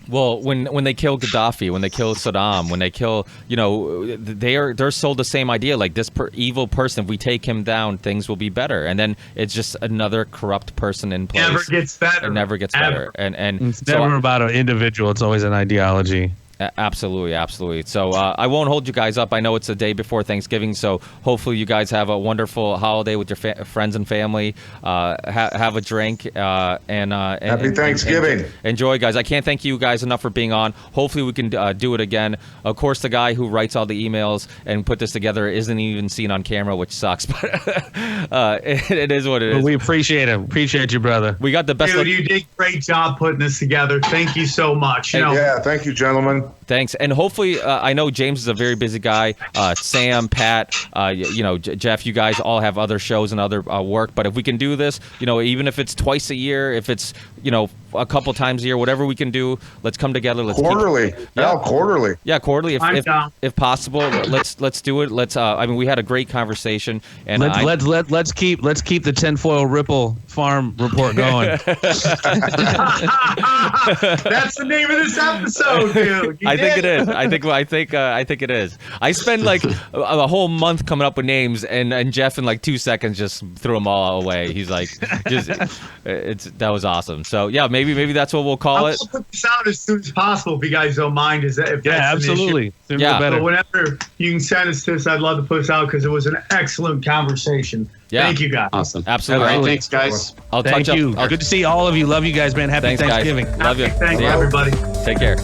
Well, when they kill Gaddafi, when they kill Saddam, when they kill, you know, they're sold the same idea, like this evil person, if we take him down, things will be better, and then it's just another corrupt person in place. Never gets better. It never gets better, and it's never about an individual. It's always an ideology. Absolutely. So I won't hold you guys up. I know it's the day before Thanksgiving, so hopefully you guys have a wonderful holiday with your friends and family. Have a drink and happy Thanksgiving. And enjoy, guys. I can't thank you guys enough for being on. Hopefully we can do it again. Of course, the guy who writes all the emails and put this together isn't even seen on camera, which sucks, but it is what it is. We appreciate him. Appreciate you, brother. We got the best. Dude, you did a great job putting this together. Thank you so much. Yeah, thank you, gentlemen. Thanks, and hopefully, I know James is a very busy guy. Sam, Pat, you know, Jeff, you guys all have other shows and other work. But if we can do this, you know, even if it's twice a year, if it's, you know, a couple times a year, whatever we can do, let's come together. Let's quarterly. Quarterly. Yeah, quarterly. If possible, let's do it. Let's. I mean, we had a great conversation, and let's keep the tinfoil Ripple Farm report going. That's the name of this episode, dude. I think it is. I think it is. I spend like a whole month coming up with names, and Jeff in like 2 seconds just threw them all away. He's like, that was awesome. So yeah, maybe that's what we'll call it. I'll put this out as soon as possible if you guys don't mind. If that's absolutely. An issue. So whenever you can send us this, I'd love to put this out because it was an excellent conversation. Yeah. Thank you, guys. Awesome. Absolutely. All right, thanks, guys. Thank you. Good to see all of you. Love you guys, man. Happy Thanksgiving. Guys. Love you. Thank you, everybody. Take care.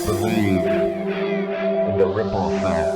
Believe in the ripple effect.